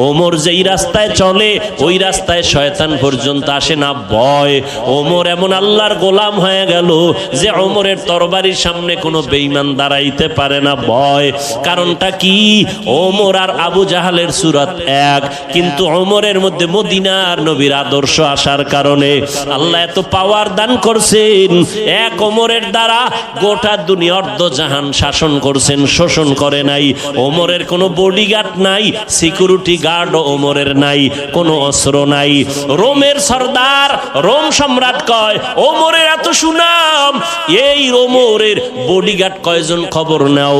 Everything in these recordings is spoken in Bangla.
ওমর যেই রাস্তায় চলে ওই রাস্তায় শয়তান পর্যন্ত আসে না, ভয়। ওমর এমন আল্লাহর গোলাম হয়ে গেল যে ওমরের তরবারির সামনে কোনো বেঈমান দাঁড়াইতে পারে না, ভয়। কারণটা কি? ওমর আর আবু জাহালের সূরত এক, কিন্তু ওমরের মধ্যে মদিনার নবীর আদর্শ আসার কারণে আল্লাহ এত পাওয়ার দান করছেন। এক ওমরের দ্বারা গোটা দুনিয়া অর্ধ জাহান শাসন করছেন, শোষণ করে নাই। ওমরের কোনো বডিগার্ড নাই, সিকিউরিটি গার্ড ওমরের নাই, কোনো অস্ত্র নাই। রোমের সর্দার, রোম সম্রাট কয় ওমরের এত সুনাম, এই ওমরের বডিগার্ড কয়জন খবর নাও।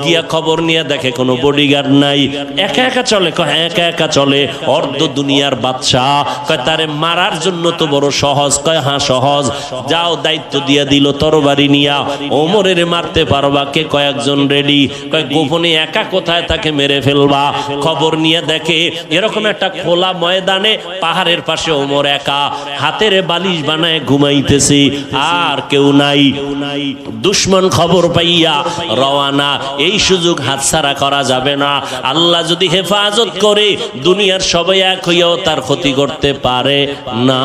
গিয়া খবর নিয়ে দেখে কোনো বডিগার্ড নাই, একা একা চলে। কয় একা একা চলে, অর্ধ দুনিয়ার বাদশাহ। কয় তারে মারার জন্য তো বড় সহজ। কয় হ্যাঁ সহজ, যাও দায়িত্ব দিয়া দিল তরবারি নিয়া, ওমরের মারতে পারবা কে? কয়েকজন রেডি। কয় গোপনে একা কোথায় তাকে মেরে ফেলবা? খবর নিয়ে দেখে এরকম একটা খোলা ময়দানে পাহাড়ের পাশে ওমর একা, হাতের বালিশ বানায় ঘুমাইতেছে, আর কেউ নাই। দুশমন খবর পাইয়া রওয়ানা। এই সুযোগ হাতছাড়া করা যাবে না। আল্লাহ যদি হেফাজত করে দুনিয়ার সবাই এক হইয়াও তার ক্ষতি করতে পারে না।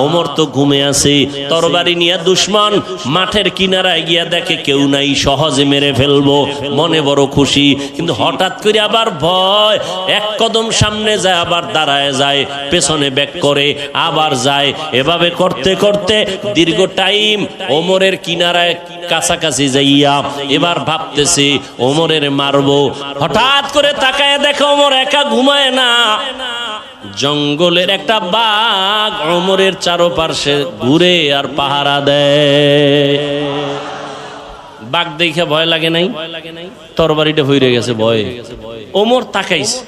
ওমর তো ঘুমে আছে, তরবারি নিয়ে দুশমন মাঠের কিনারায় গিয়া দেখে কেউ নাই, সহজে মেরে ফেলবো, মনে বড় খুশি। কিন্তু হঠাৎ করে আবার ভয়, এক কদম সামনে যায়, আবার দাঁড়ায় যায়, পেছনে ব্যাক করে আবার যায়। এভাবে করতে করতে দীর্ঘ টাইম ওমরের কিনারায় কাছাকাছি যাইয়া এবার ভাবতেছে ওমরের মারবো। হঠাৎ করে তাকায় দেখে ওমর একা ঘুমায় না, জঙ্গলের একটা বাঘ ওমরের চারপাশে ঘুরে আর পাহারা দেয়। বাঘ দেখে ভয় লাগে নাই? তরবারিটা হইরে গেছে ভয়ে। ওমর তাকাইছে,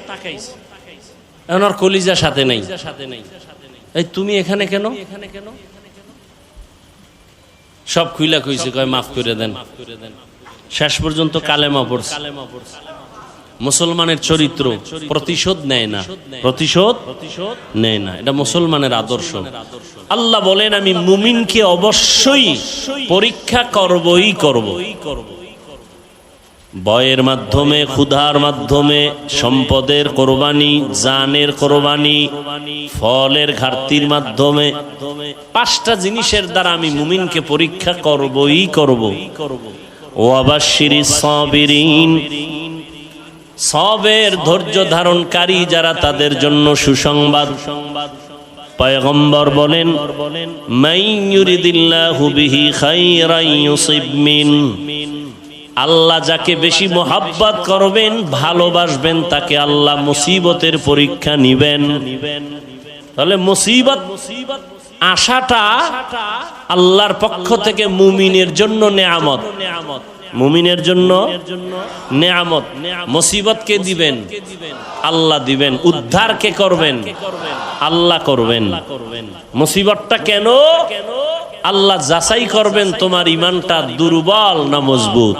এখন আর কলিজা সাথে নাই। এই তুমি এখানে কেন? সব খুইলা কইছে, কয় মাফ করে দেন। শেষ পর্যন্ত কালেমা পড়ছে। মুসলমানের চরিত্র প্রতিশোধ নেয় না, প্রতিশোধ নেয় না, এটা মুসলমানের আদর্শ। আল্লাহ বলেন আমি মুমিনকে অবশ্যই পরীক্ষা করবই করব। ভয়ের মাধ্যমে, ক্ষুধার মাধ্যমে, সম্পদের কোরবানি, জানের কোরবানি, ফলের ঘাটতির মাধ্যমে, পাঁচটা জিনিসের দ্বারা আমি মুমিনকে পরীক্ষা করবই করব। ওয়াবাশশিরিস সাবিরিন, সবের ধৈর্য ধারণকারী যারা, তাদের জন্য সুসংবাদ। পয়গম্বর বলেন মান ইউরিদিল্লাহু বিহি খায়রান ইউসিব মিন, আল্লাহ যাকে বেশি মোহাব্বত করবেন, ভালোবাসবেন, তাকে আল্লাহ মুসিবতের পরীক্ষা নিবেন। তাহলে মুসিবত আশাটা আল্লাহর পক্ষ থেকে মুমিনের জন্য নেয়ামত, মুমিনের জন্য নেয়ামত। মুসিবত কে দিবেন? আল্লাহ দিবেন। উদ্ধার কে করবেন? আল্লাহ করবেন। মুসিবতটা কেন? আল্লাহ যাচাই করবেন তোমার ইমানটা দুর্বল না মজবুত।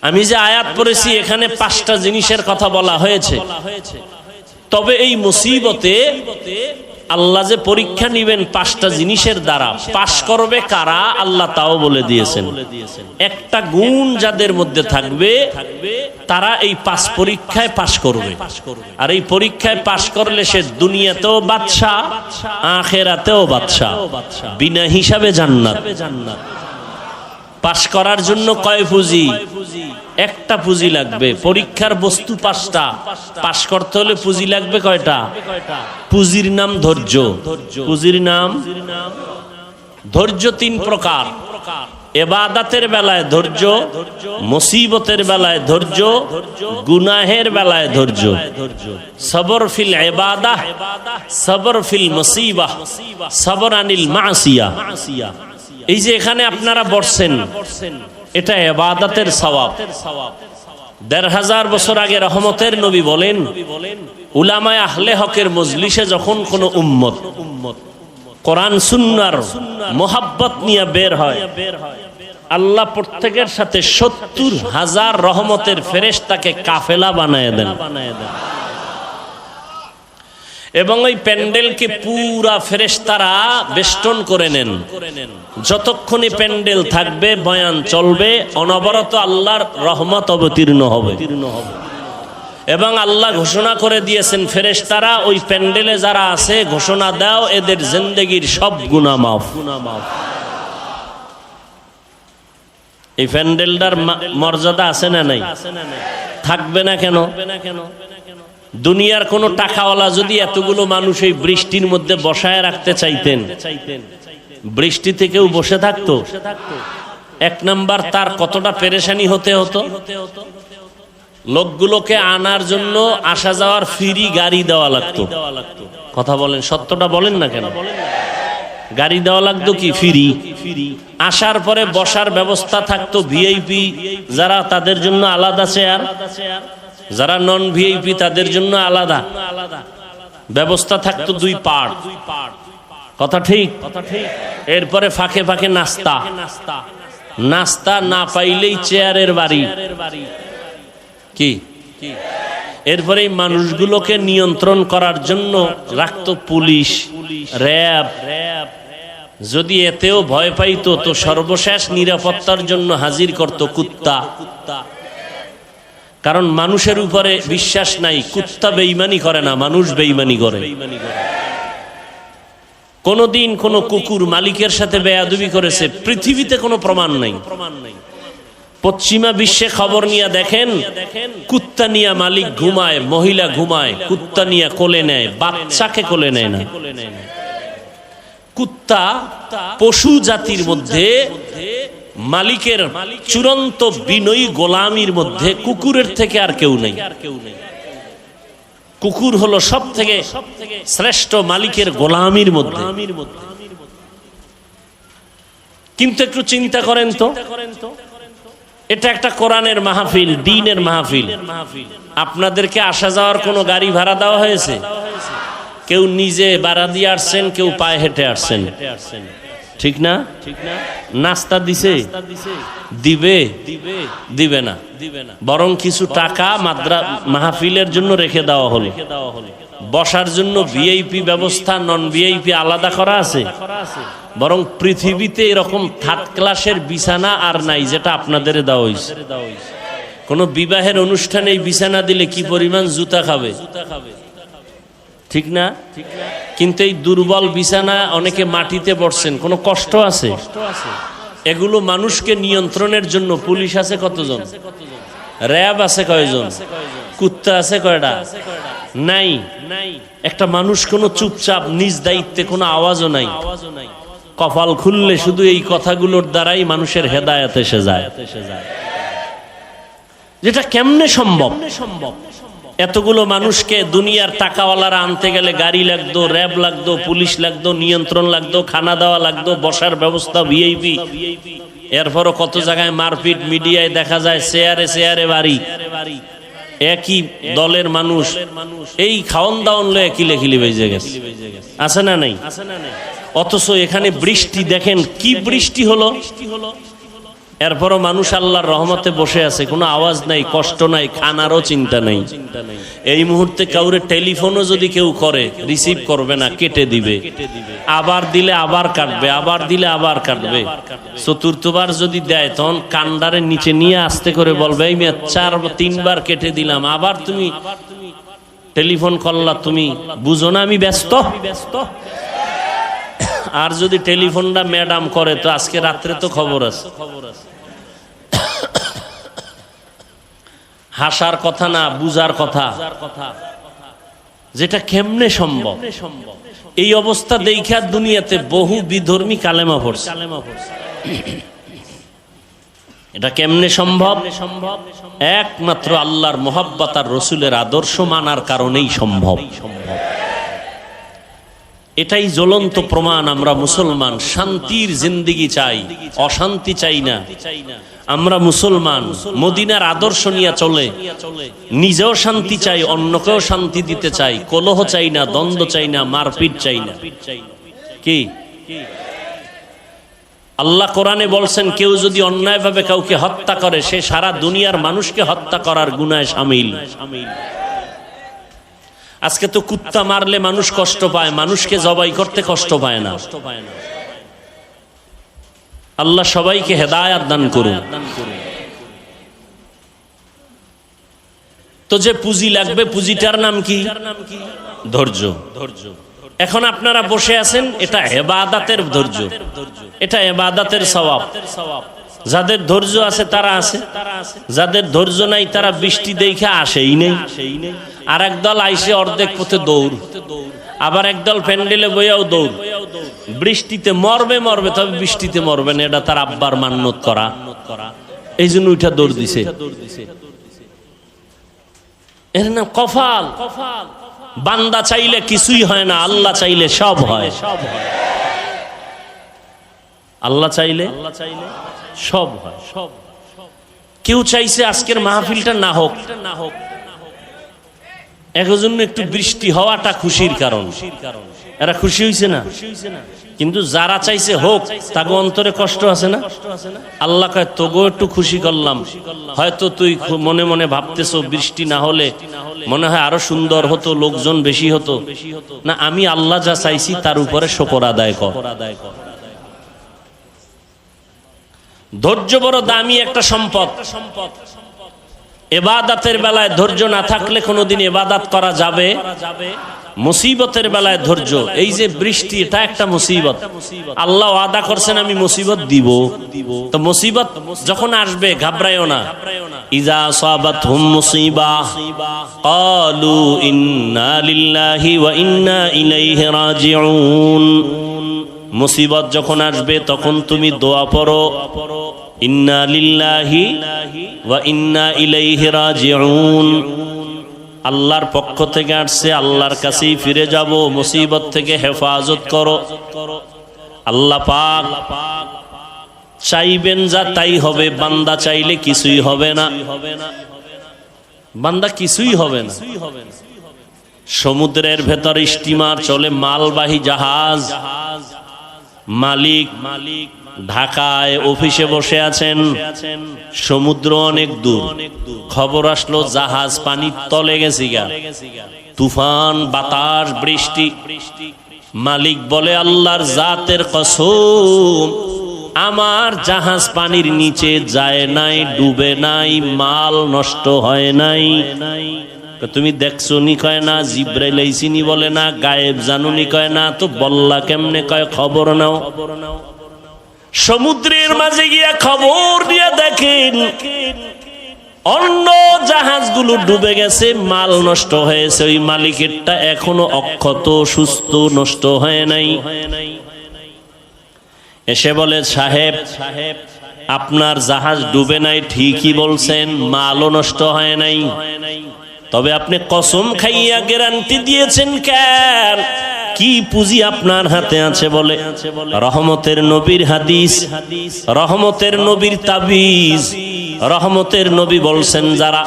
আমি যে আয়াত পড়েছি এখানে পাঁচটা জিনিসের কথা বলা হয়েছে, তবে এই মুসিবতে আল্লাহ যে পরীক্ষা নিবেন পাঁচটা জিনিসের দ্বারা, পাশ করবে কারা আল্লাহ তাও বলে দিয়েছেন। একটা গুণ যাদের মধ্যে থাকবে তারা এই পাঁচ পরীক্ষায় পাশ করবে। আর এই পরীক্ষায় পাশ করলে সে দুনিয়াতেও বাদশা, আখিরাতেও বাদশা, বিনা হিসাবে জান্নাত। পাশ করার জন্য কয় পুঁজি? একটা পুঁজি লাগবে। পরীক্ষার বস্তু পাঁচটা, পাশ করতে হলে পুঁজি লাগবে কয়টা? পুঁজির নাম ধৈর্য। পুঁজির নাম ধৈর্য। তিন প্রকার: ইবাদতের বেলায় ধৈর্য, মুসিবতের বেলায় ধৈর্য, গুনাহের বেলায় ধৈর্য। সবর ফিল ইবাদাহ, সবর ফিল মুসিবাহ, সবর আনিল মাসিয়া। এই যে এখানে আপনারা বসছেন, এটা ইবাদতের সওয়াব। ১৫০০ বছর আগে রহমতের নবী বলেন, উলামায়ে আহলে হকের মজলিসে যখন কোন উম্মত কোরআন সুন্নাহর মোহাব্বত নিয়ে বের হয়, আল্লাহ প্রত্যেকের সাথে ৭০,০০০ রহমতের ফেরেশতাকে কাফেলা বানায় দেন, এবং ওই প্যান্ডেলকে পুরা ফেরেশতারা বেষ্টন করে নেন। যতক্ষণে প্যান্ডেল থাকবে, বয়ান চলবে, অনবরত আল্লাহর রহমত অবতীর্ণ হবে। এবং আল্লাহ ঘোষণা করে দিয়েছেন ফেরেশতারা ওই প্যান্ডেলে যারা আছে ঘোষণা দাও এদের জিন্দেগীর সব গুনাহ মাফ। এই প্যান্ডেলটার মর্যাদা আছে না নাই? থাকবে না কেন? দুনিয়ার কোন টাকাওয়ালা যদি এতগুলো মানুষ এই বৃষ্টির মধ্যে বসায় রাখতে চাইতেন, বৃষ্টি থেকেও বসে থাকতো? এক নাম্বার তার কতটা পেরেশানি হতে হতো। লোকগুলোকে আনার জন্য আসা যাওয়ার ফ্রি গাড়ি দেওয়া লাগতো। কথা বলেন, সত্যটা বলেন না কেন? গাড়ি দেওয়া লাগতো কি ফ্রি। আসার পরে বসার ব্যবস্থা থাকতো ভিআইপি যারা তাদের জন্য আলাদা চেয়ার, যারা নন ভিআইপি তাদের জন্য আলাদা ব্যবস্থা থাকতো, 2 পার্ট। কথা ঠিক? এরপরে ফাঁকে ফাঁকে নাস্তা, নাস্তা না পাইলেই চেয়ারের বাড়ি কি। এরপরে এই মানুষগুলোকে নিয়ন্ত্রণ করার জন্য রাখতো পুলিশ, র্যাব। যদি এতেও ভয় পাইতো তো সর্বশেষ নিরাপত্তার জন্য হাজির করত কুত্তা। কারণ মানুষের উপরে বিশ্বাস নাই, কুত্তা বেঈমানি করে না, মানুষ বেঈমানি করে। কোনদিন কোন কুকুর মালিকের সাথে বেয়াদবি করেছে পৃথিবীতে কোনো প্রমাণ নাই। পশ্চিমা বিশ্বে খবর নিয়ে দেখেন, কুত্তা নিয়ে মালিক ঘুমায়, মহিলা ঘুমায়, কুত্তা নিয়ে কোলে নেয়, বাচ্চাকে কোলে নেয় না। কুত্তা পশু জাতির মধ্যে মালিকের চূড়ান্ত বিনয়ী গোলামির মধ্যে কুকুরের থেকে আর কেউ নেই। কুকুর হলো সব থেকে শ্রেষ্ঠ মালিকের গোলামির মধ্যে। কিন্তু একটু চিন্তা করেন তো, এটা একটা কোরআনের মাহফিল, দ্বীনের মাহফিল। আপনাদেরকে আসা যাওয়ার কোনো গাড়ি ভাড়া দেওয়া হয়েছে? কেউ নিজে ভাড়া দিয়ে আসছেন, কেউ পায়ে হেঁটে আসছেন, ঠিক না? নাস্তা দিছে? দিবে? দিবে না। বরং কিছু টাকা মাহফিলের জন্য রেখে দেওয়া হলো। বসার জন্য ভিআইপি ব্যবস্থা, নন ভিআইপি আলাদা করা আছে। বরং পৃথিবীতে এরকম 3rd ক্লাসের বিছানা আর নাই যেটা আপনাদের দেওয়া হয়েছে। কোন বিবাহের অনুষ্ঠানে এই বিছানা দিলে কি পরিমাণ জুতা খাবে, ঠিক না? কিন্তু এই দুর্বল বিছানা অনেকে মাটিতে বসছেন, কোনো কষ্ট আছে? এগুলো মানুষকে নিয়ন্ত্রণের জন্য পুলিশ আছে কতজন? র্যাব আছে কয়জন? কুত্তা আছে কয়টা? নাই। একটা মানুষ কোনো চুপচাপ নিজ দায়িত্বে কোনো আওয়াজও নাই। কপাল খুললে শুধু এই কথাগুলোর দ্বারাই মানুষের হেদায়েত এসে যায়। যেটা কেমনে সম্ভব? এতগুলো মানুষকে দুনিয়ার টাকাওয়ালারা আনতে গেলে গাড়ি লাগতো, র্যাব লাগতো, পুলিশ লাগতো, নিয়ন্ত্রণ লাগতো, খানা দেওয়া লাগতো, বসার ব্যবস্থা ভিআইপি। এরপরও কত জায়গায় মারপিট, মিডিয়ায় দেখা যায় চেয়ারে চেয়ারে বাড়ি। একই দলের মানুষ এই খাওয়ন দাওয়ন লয়ে কিলে কিলে বেজে গেছে, আছে না নাই? অথচ এখানে বৃষ্টি দেখেন কি বৃষ্টি হলো, এরপরও মানুষ আল্লাহর রহমতে বসে আছে, কোনো আওয়াজ নাই, কষ্ট নাই, খানারও চিন্তা নাই। এই মুহূর্তে কাউরে টেলিফোনও যদি কেউ করে রিসিভ করবে না, কেটে দিবে। আবার দিলে আবার কাটবে, আবার দিলে আবার কাটবে। চতুর্থবার যদি দেয় তখন কান্ডারের নিচে নিয়ে আস্তে করে বলবে, এই মেয়ে 4-3 বার কেটে দিলাম, আবার তুমি টেলিফোন করলা, তুমি বুঝো না আমি ব্যস্ত। আর যদি টেলিফোনটা ম্যাডাম করে তো আজকে রাত্রে তো খবর আছে। হাসার কথা না, বুঝার কথা। যেটা কেমনে সম্ভব? এই অবস্থা দেখা দুনিয়াতে বহু বিধর্মী কালেমা পড়ছে। এটা কেমনে সম্ভব? একমাত্র আল্লাহর মোহাব্বত আর রসুলের আদর্শ মানার কারণেই সম্ভব। এটাই জ্বলন্ত প্রমাণ আমরা মুসলমান শান্তির জিন্দেগি চাই, অশান্তি চাই না। আমরা মুসলমান মদিনার আদর্শ নিয়ে চলে, নিজেও শান্তি চাই, অন্যকেও শান্তি দিতে চাই, কলহ চাই না, দ্বন্দ্ব চাই না, মারপিট চাই না। কি আল্লাহ কোরআনে বলছেন, কেউ যদি অন্যায়ভাবে কাউকে হত্যা করে সে সারা দুনিয়ার মানুষকে হত্যা করার গুনাহে শামিল। আজকে তো কুত্তা মারলে মানুষ কষ্ট পায়, মানুষকে জবাই করতে কষ্ট পায় না। আল্লাহ সবাইকে হেদায়েত দান করুন। তো যে পুঁজি লাগবে, পুঁজিটার নাম কি? ধৈর্য। এখন আপনারা বসে আছেন, এটা ইবাদতের ধৈর্য, এটা ইবাদতের সওয়াব। যাদের ধৈর্য আছে তারা আছে, যাদের ধৈর্য নাই তারা বৃষ্টি দেখে আসেই নেই। আর একদল আইসে অর্ধেক পথে দৌড়, আবার একদল প্যান্ডেলে বইয়াও দৌড়। বৃষ্টিতে মরবে মরবে, তবে বৃষ্টিতে মরবে না, এটা তার আব্বার মান্যত করা, এই জন্য ওইটা দৌড় দিছে। এর নাম কফাল। বান্দা চাইলে কিছুই হয় না, আল্লাহ চাইলে সব হয়। আল্লাহ চাইলে সব হয়। কেউ চাইছে আজকের মাহফিলটা না হোক, একজন্য একটু বৃষ্টি হওয়াটা খুশির কারণ, এরা খুশি হইছে না। কিন্তু যারা চাইছে হোক, তাকে অন্তরে কষ্ট আছে না। আল্লাহ কয় তোগো একটু খুশি করলাম, হয়তো তুই মনে মনে ভাবতেছো বৃষ্টি না হলে মনে হয় আরো সুন্দর হতো, লোকজন বেশি হতো না। আমি আল্লাহ যা চাইছি তার উপরে শুকর আদায় কর। ধৈর্য বড় দামি একটা সম্পদ। ইবাদতের বেলায় ধৈর্য না থাকলে কোনোদিন ইবাদত করা যাবে। মুসিবতের বেলায় ধৈর্য, এই যে বৃষ্টি, এটা একটা মুসিবত। আল্লাহ ওয়াদা করছেন আমি মুসিবত দিব। তো মুসিবত যখন আসবে ঘাবড়ায়ও না। ইজা আসাবাতহুম মুসিবাহ ক্বালু ইন্না লিল্লাহি ওয়া ইন্না ইলাইহি রাজিউন। মুসিবত যখন আসবে তখন তুমি দোয়া পড়ো, ইন্না লিল্লাহি ওয়া ইন্না ইলাইহি রাজিউন। আল্লাহর পক্ষ থেকে আসছে, আল্লাহর কাছেই ফিরে যাব, মুসিবত থেকে হেফাজত করো। আল্লাহ পাক চাইবেন যা তাই হবে, বান্দা চাইলে কিছুই হবে না, বান্দা কিছুই হবে না। সমুদ্রের ভেতর স্টিমার চলে, মালবাহী জাহাজ, মালিক ঢাকায় অফিসে বসে আছেন, সমুদ্র অনেক দূর। খবর আসলো জাহাজ পানির তলে গেছে গা, তুফান, বাতাস, বৃষ্টি। মালিক বলে আল্লাহর জাতের কসম, আমার জাহাজ পানির নিচে যায় নাই, ডুবে নাই, মাল নষ্ট হয় নাই। তুমি দেখছো নি? কয় না। জিব্রাইল আইছিনি? বলে না। গায়েব জানুনি? কয় না। তো বল্লা কেমনে? কয় খবর নাও। সমুদ্রের মাঝে গিয়া খবর দিয়া দেখেন অন্য জাহাজগুলো ডুবে গেছে, মাল নষ্ট হয়েছে, ওই মালিকেরটা এখনো অক্ষত, সুস্থ, নষ্ট হয় নাই। এসে বলে সাহেব, আপনার জাহাজ ডুবে নাই ঠিকই বলছেন, মালও নষ্ট হয় নাই, তবে আপনি কসম খাইয়া গ্যারান্টি দিয়েছেন কেন? কি পুঁজি আপনার হাতে আছে? বলে রহমতের নবীর হাদিস, রহমতের নবীর তাবিজ। রহমতের নবী বলছেন যারা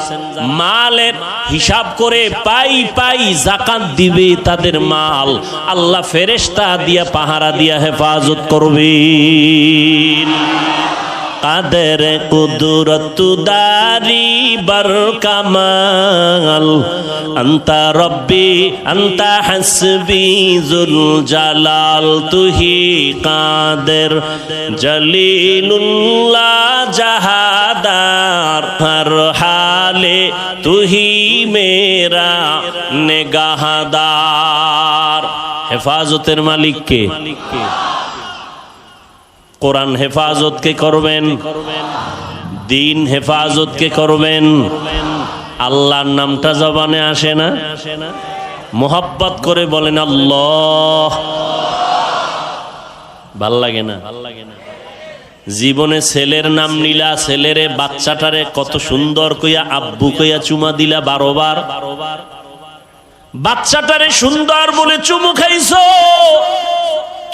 মালের হিসাব করে পাই পাই যাকাত দিবে, তাদের মাল আল্লাহ ফেরেশতা দিয়া পাহারা দিয়া হেফাজত করবেন। কাদের কুদরত দারি বার কামাল, আন্তা রব্বি আন্তা হাসবি জুল জালাল, তুহি কাদের জলিলুল্লাহ জাহাদার, হর হালে তুহি মেরা নেগাহদার। হেফাজতের মালিক কে? কোরআন হেফাজত কে করবেন? দিন হেফাজত কে করবেন? আল্লাহর নামটা জবানে আসে না? মোহাব্বত করে বলেন আল্লাহ। ভাল লাগে না? জীবনে ছেলের নাম নিলা, ছেলেরে বাচ্চাটারে কত সুন্দর কইয়া আব্বু কইয়া চুমা দিলা 12 বার। বাচ্চাটারে সুন্দর বলে চুমু খাইছো,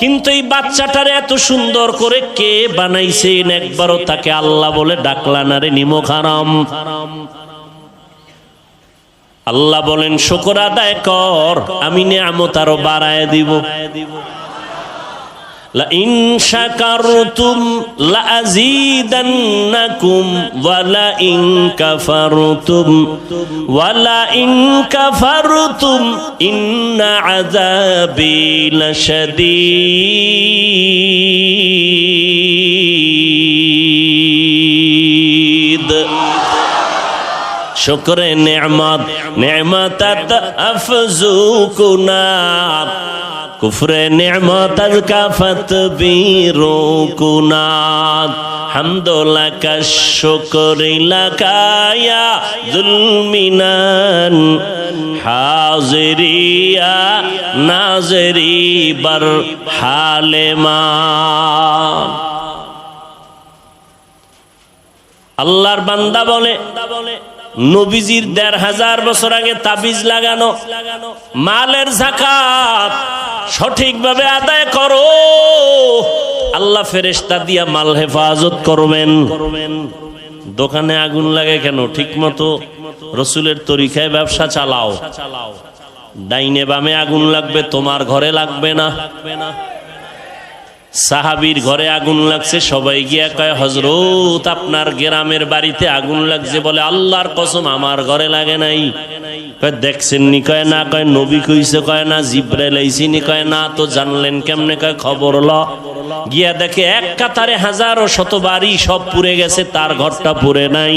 কিন্তু এই বাচ্চাটারে এত সুন্দর করে কে বানাইছেন একবারও তাকে আল্লাহ বলে ডাকলা না রে নিমক হারাম। আল্লাহ বলেন শুকর আদায় কর, আমি নিয়ামত আরো বাড়ায় দিব। লা ইন শাকারতুম লা আযীদান্নাকুম ওয়া লা ইন কাফারতুম ইন্না আযাবি লাশাদীদ। শুকরে নেয়ামত নেয়ামতাত আফজু কুনাত কুফরে নেয়ামত কাফাত বিরু কুনাত হামদুলিল্লাহ শুকরিল্লাকা ইয়া যুলমিনান হাজিরিয়া নাজরি বার হালেমান। আল্লাহর বান্দা বলে নবীজির ১৫০০ বছর আগে তাবিজ লাগানো মালের যাকাত সঠিকভাবে আদায় করো, আল্লাহ ফেরেশতা দিয়া মাল হেফাজত করবেন। দোকানে আগুন লাগে কেন? ঠিক মতো রসুলের তরিকায় ব্যবসা চালাও। ডাইনে বামে আগুন লাগবে, তোমার ঘরে লাগবে না। সাহাবীর ঘরে আগুন লাগছে, সবাই গিয়া কয় হযরত আপনার গ্রামের বাড়িতে আগুন লাগছে। বলে আল্লাহর কসম আমার ঘরে লাগে নাই। কয় দেখছেন নি? কয় না। কয় নবী কইছে? কয় না। জিব্রাইল আইছিনি? কয় না। তো জানলেন কেমনে? কয় খবর ল। গিয়া দেখে এক কাতারে হাজারো শত বাড়ি সব পুড়ে গেছে, তার ঘরটা পুড়ে নাই।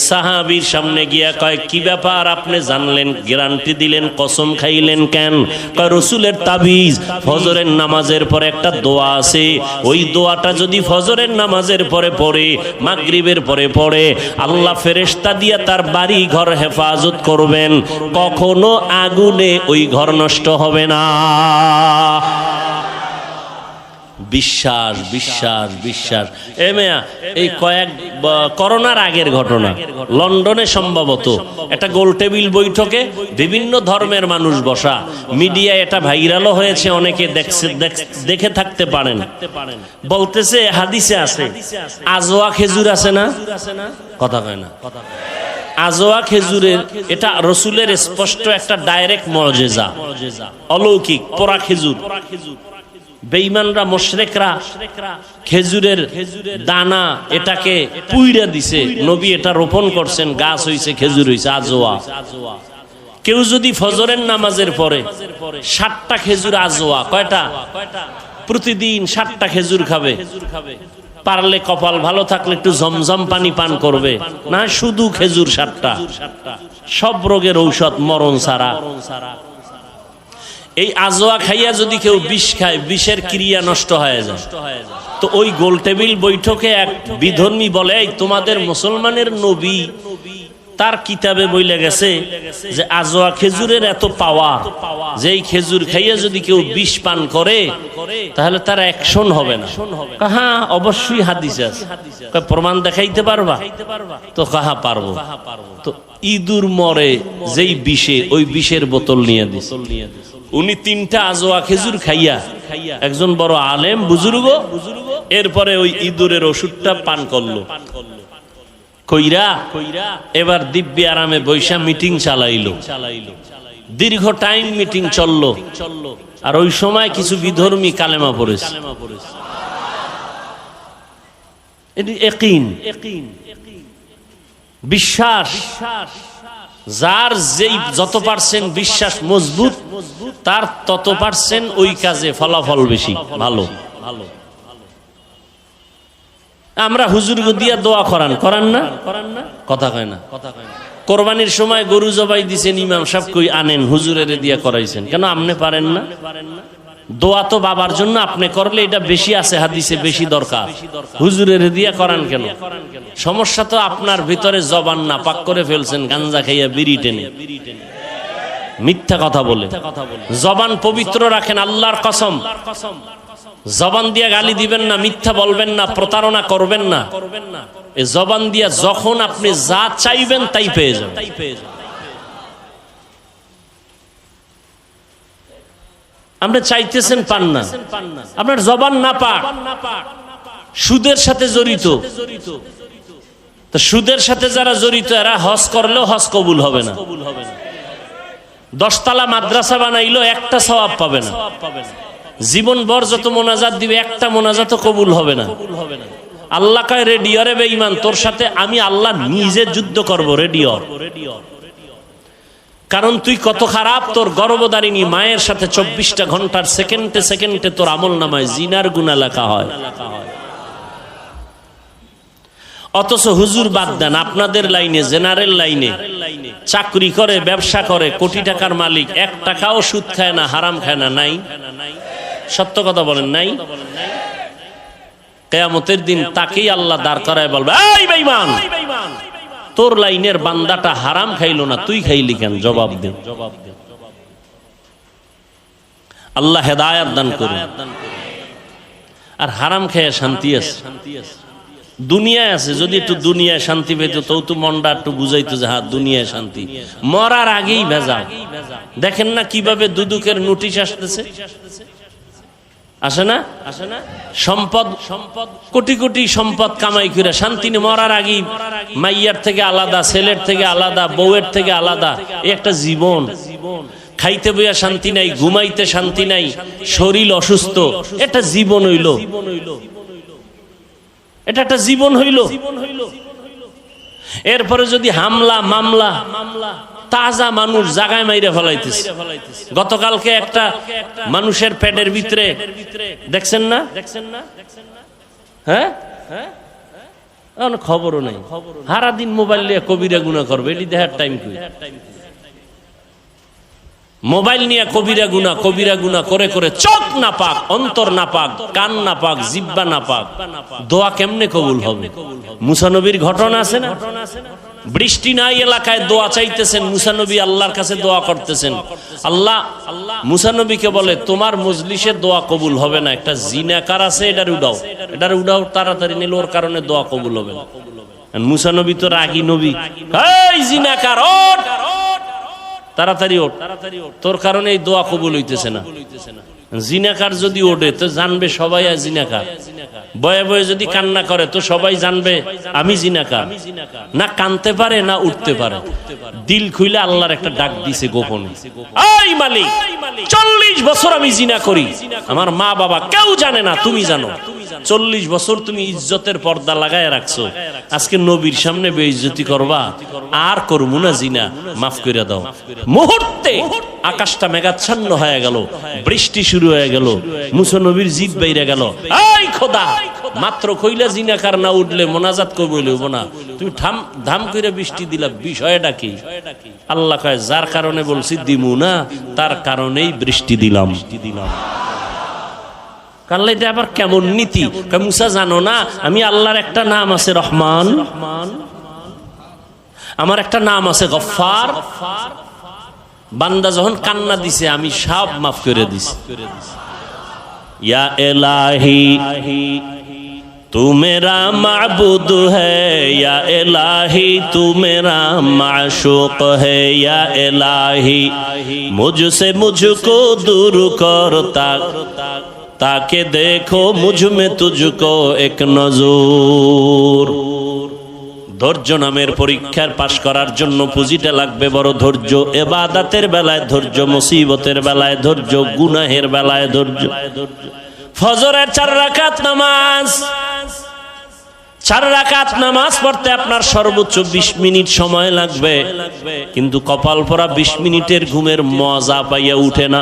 সাহাবীর সামনে গিয়া কয় কি ব্যাপার, আপনি জানলেন, গ্যারান্টি দিলেন, কসম খাইলেন কেন? কয় রসুলের তাবিজ, ফজরের নামাজের পরে একটা দোয়া আছে, ওই দোয়াটা যদি ফজরের নামাজের পরে পড়ে, মাগরিবের পরে পড়ে, আল্লাহ ফেরেশতা দিয়া তার বাড়ি ঘর হেফাজত করবেন, কখনো আগুনে ওই ঘর নষ্ট হবে না। বিশ্বাস বিশ্বাস বিশ্বাস। এ মেয়া, এই কয়েক করোনার আগের ঘটনা, লন্ডনে সম্ভবত একটা গোল টেবিল বৈঠকে বিভিন্ন ধর্মের মানুষ বসা, মিডিয়ায় এটা ভাইরালও হয়েছে, অনেকে দেখে থাকতে পারেন। বলতেছে হাদিসে আছে আজওয়া খেজুর আছে না? কথা কয় না। আজওয়া খেজুরের, এটা রসুলের স্পষ্ট একটা ডাইরেক্ট মুজিজা, অলৌকিক। পোড়া খেজুর, বেঈমানরা মুশরিকরা খেজুরের দানা এটাকে পুইরা দিছে, নবী এটা রোপণ করছেন, গাছ হইছে, খেজুর হইছে, আজওয়া। কেউ যদি ফজরের নামাজের পরে 7টা খেজুর, আজওয়া কয়টা? প্রতিদিন 7টা খেজুর খাবে। পারলে কপাল ভালো থাকলে একটু জমজম পানি পান করবে, না শুধু খেজুর 7টা। সব রোগের ঔষধ, মরণ ছাড়া। এই আজওয়া খাইয়া যদি কেউ বিষ খায়, বিষের ক্রিয়া নষ্ট হয়ে যায়। তো ওই গোল টেবিল বৈঠকে এক বিধর্মী বলে, তোমাদের মুসলমানের নবী তার কিতাবে বইলে গেছে যে আজওয়া খেজুরের এত পাওয়ার, যে এই খেজুর খাইয়া যদি কেউ বিষ পান করে তাহলে তার অ্যাকশন হবে না। হ্যাঁ অবশ্যই হাদিস আছে। প্রমাণ দেখাইতে পারবা? তো কাহা পারবো। তো ইঁদুর মরে যেই বিষে, ওই বিষের বোতল নিয়ে দিস। উনি 3টা আজওয়া খেজুর খাইয়া, একজন বড় আলেম বুজুর্গ, এরপরে ওই ইঁদুরের ওষুধটা পান করলো। কইরা এবার দিব্যি আরামে বৈশা মিটিং চালাইলো। দীর্ঘ টাইম মিটিং চললো, আর ওই সময় কিছু বিধর্মী কালেমা পড়েছে। বিশ্বাস, যার যেই যত পার্সেন্ট বিশ্বাস মজবুত, তার তত পার্সেন্ট ওই কাজে ফলাফল বেশি ভালো। আমরা হুজুর দিয়া দোয়া করান না? কথা কয় না। কোরবানির সময় গরু জবাই দিছেন, ইমাম সাহেব কই আনেন, হুজুরের দিয়া করাইছেন কেন? আপনি পারেন না? দোয়া তো বাবার জন্য আপনি করলে এটা বেশি আছে, হাদিসে বেশি দরকার, হুজুরের দিয়া করান কেন? সমস্যা তো আপনার ভিতরে জবান না পাক করে ফেলছেন, গাঞ্জা খাইয়া বিড়ি টেনে, মিথ্যা কথা বলে। জবান পবিত্র রাখেন, আল্লাহর কসম। জবান দিয়া গালি দিবেন না, মিথ্যা বলবেন না, প্রতারণা করবেন না। এই জবান দিয়া যখন আপনি যা চাইবেন তাই পেয়ে যাবেন। আপনি চাইতেছেন পান না, আপনার জবান না পাক, সুদের সাথে জড়িত। তো সুদের সাথে যারা জড়িত এরা হজ করলেও হজ কবুল হবে না। 10 তলা মাদ্রাসা বানাইলো একটা সওয়াব পাবে না। জীবন ভর যত মোনাজাত দিবে একটা মোনাজাতও কবুল হবে না। আল্লাহ কয় রেডিও রে বেঈমান, তোর সাথে আমি আল্লাহ নিজে যুদ্ধ করব। রেডিও, কারণ তুই কত খারাপ। তোর গর্ভধারিণী মায়ের সাথে 24টা ঘন্টার সেকেন্ডে সেকেন্ডে তোর আমল নামায় জিনার গুনাহ লেখা হয়। অথচ হুজুর বাদ দেন, আপনাদের লাইনে, জেনারেল লাইনে চাকরি করে, ব্যবসা করে, কোটি টাকার মালিক, 1 টাকাও সুদ খায় না, হারাম খায় না, নাই? সত্য কথা বলেন, নাই? কিয়ামতের দিন তাকেই আল্লাহ দাঁড় করায় বলবে, এই বেঈমান, তোর লাইনের বান্দাটা হারাম খাইলো না, তুই খাইলি কেন? জবাব দে। আল্লাহ হেদায়েত দান করুন। আর হারাম খেয়ে শান্তি আছে, দুনিয়ায় আছে। যদি একটু দুনিয়ায় শান্তি পেত তো মনটা একটু বুঝাইতো যে হ্যাঁ দুনিয়ায় শান্তি। মরার আগেই ভেজাল। দেখেন না কিভাবে দুদুকের নোটিশ আসতেছে, আসে না? সম্পদ কোটি কোটি সম্পদ কামাই করে শান্তি নেই। মরার আগেই মাইয়ার থেকে আলাদা, ছেলের থেকে আলাদা, বউয়ের থেকে আলাদা। এই একটা জীবন। খাইতে বইয়া শান্তি নাই, ঘুমাইতে শান্তি নাই, শরীর অসুস্থ। এটা জীবন হইল? এটা একটা জীবন হইল? এরপরে যদি হামলা মামলা, তাজা মানুষ জাগায় মাইরে ফেলাইতেছে। গতকালকে একটা মানুষের পেটের ভিতরে দেখছেন না? হ্যাঁ, খবরও নাই। সারাদিন মোবাইল নিয়ে কবিরা গুনাহ করবে, এটি দেখার টাইম কই? মোবাইল নিয়ে কবিরা গুনাহ করে করে চোখ না পাক, অন্তর না পাক, কান না পাক, জিহ্বা না পাক, দোয়া কেমনে কবুল হবে? মুসা নবীর ঘটনা আছে না? বৃষ্টি নাই এলাকায়, দোয়া চাইতেছেন মুসা নবী, আল্লাহর কাছে দোয়া করতেছেন। আল্লাহ মুসা নবীকে বলে, তোমার মজলিসে দোয়া কবুল হবে না, একটা জিনাকার আছে, এটার উঠাও তাড়াতাড়ি, নিলে ওর কারণে দোয়া কবুল হবে না। মুসা নবী তো রাগী নবী, এই জিনাকার ওঠ, তাড়াতাড়ি ওঠ, তোর কারণে এই দোয়া কবুল হইতেছে না। জিনাকার যদি ওঠে তো জানবে সবাই জিনাকার, বয়ে বয়ে যদি কান্না করে তো সবাই জানবে আমি জিনাকার। না কানতে পারে না উঠতে পারে, দিল খুইলে আল্লাহর একটা ডাক দিছে গোপনে, এই মালিক 40 বছর আমি জিনা করি, আমার মা বাবা কেউ জানে না, তুমি জানো। 40 বছর তুমি ইজ্জতের পর্দা লাগায় রাখছো, আজকে নবীর সামনে বেইজ্জতি করবা, আর করবো না জিনা, মাফ করে দাও। মুহূর্তে আকাশটা মেঘাচ্ছন্ন হয়ে গেল, বৃষ্টি শুরু হয়ে গেল, মুসা নবীর জিদ বাইরে গেল, এই খোদা, মাত্র কইলা জিনাকার না উঠলে মোনাজাত কবুল হইব না, তুমি ধাম করে বৃষ্টি দিলা, বিষয়টা কি? আল্লাহ কয়, যার কারণে বলছি দিমু না, তার কারণেই বৃষ্টি দিলাম। কাল্লা এটা আবার কেমন নীতি? মুসা জানো না আমি আল্লাহর একটা নাম আছে রহমান, আমার একটা নাম আছে গফফার। বান্দা যখন কান্না দিছে আমি সব মাফ করে দিছি। ইয়া ইলাহি तू मेरा माबूद है, या इलाही तू मेरा माशूक है, या इलाही मुझसे मुझको दूर करता, ताकि देखो मुझ में तुझको एक नजूर। ধৈর্য নামের পরীক্ষার পাশ করার জন্য পুঁজিটা লাগবে বড় ধৈর্য। ইবাদতের বেলায় ধৈর্য, মুসিবতের বেলায় ধৈর্য, গুনাহের বেলায় ধৈর্য। ফজরের 4 রাকাত নামাজ, 4 রাকাত নামাজ পড়তে আপনার সর্বোচ্চ 20 মিনিট সময় লাগবে, কিন্তু কপাল পরা 20 মিনিটের ঘুমের মজা পাইয়া উঠে না।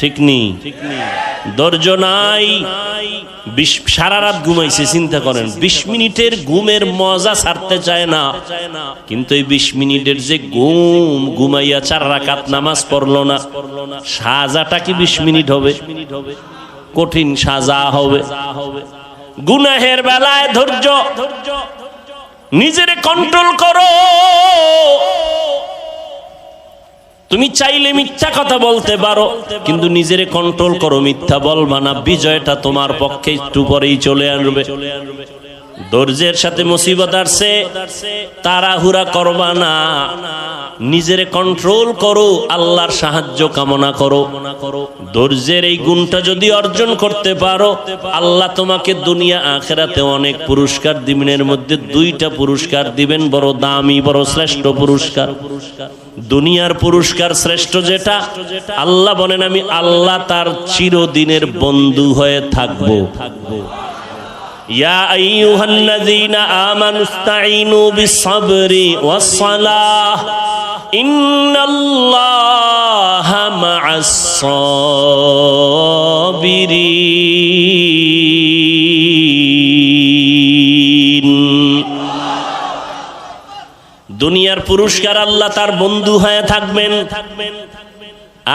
ঠিক নি? ধৈর্য নাই, সারা রাত ঘুমাইছে, চিন্তা করেন, 20 মিনিটের ঘুমের মজা ছাড়তে চায় না, কিন্তু এই 20 মিনিটের যে ঘুমাইয়া 4 রাকাত নামাজ পড়লো না, সাজাটা কি 20 মিনিট হবে? কঠিন সাজা হবে। গুনাহের বেলায় ধৈর্য, নিজেরে কন্ট্রোল করো। তুমি চাইলে মিথ্যা কথা বলতে পারো, কিন্তু নিজেরে কন্ট্রোল করো, মিথ্যা বলবা না, বিজয়টা তোমার পক্ষে একটু পরেই চলে আসবে। ধৈর্যের সাথে মুসিবত আসছে, তাড়াহুড়া করবা না, নিজেরে কন্ট্রোল করো, আল্লাহর সাহায্য কামনা করো। ধৈর্যের এই গুণটা যদি অর্জন করতে পারো, আল্লাহ তোমাকে দুনিয়া আখিরাতে অনেক পুরস্কার দিবেন। এর মধ্যে 2টা পুরস্কার দিবেন, বড় দামি, বড় শ্রেষ্ঠ পুরস্কার। দুনিয়ার পুরস্কার শ্রেষ্ঠ যেটা, আল্লাহ বলেন আমি আল্লাহ তার চিরদিনের বন্ধু হয়ে থাকবো। ইয়া আইয়ুহাল্লাযীনা আমানুস্তাঈনু বিস-সাবরি ওয়াস-সালাহ ইন্নাল্লাহা মা'আস-সাবিরিন। দুনিয়ার পুরস্কার আল্লাহ তার বন্ধু হয়ে থাকবেন,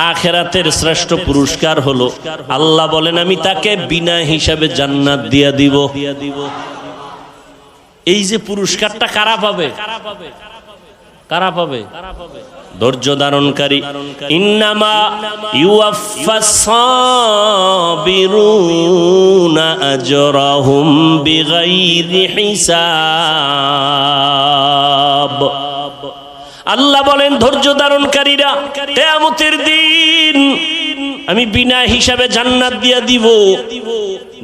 আখিরাতের শ্রেষ্ঠ পুরস্কার হলো আল্লাহ বলেন আমি তাকে বিনা হিসাবে জান্নাত দিয়ে দিব। এই যে পুরস্কারটা কারা পাবে? কারা পাবে? ধৈর্য ধারণকারী। ইন্নামা ইউয়াফফাস সাবিরুনা আজরাহুম বিগাইরি হিসাব। আল্লাহ বলেন ধৈর্য ধারণকারীরা কিয়ামতের দিন আমি বিনা হিসাবে জান্নাত দিয়ে দিব।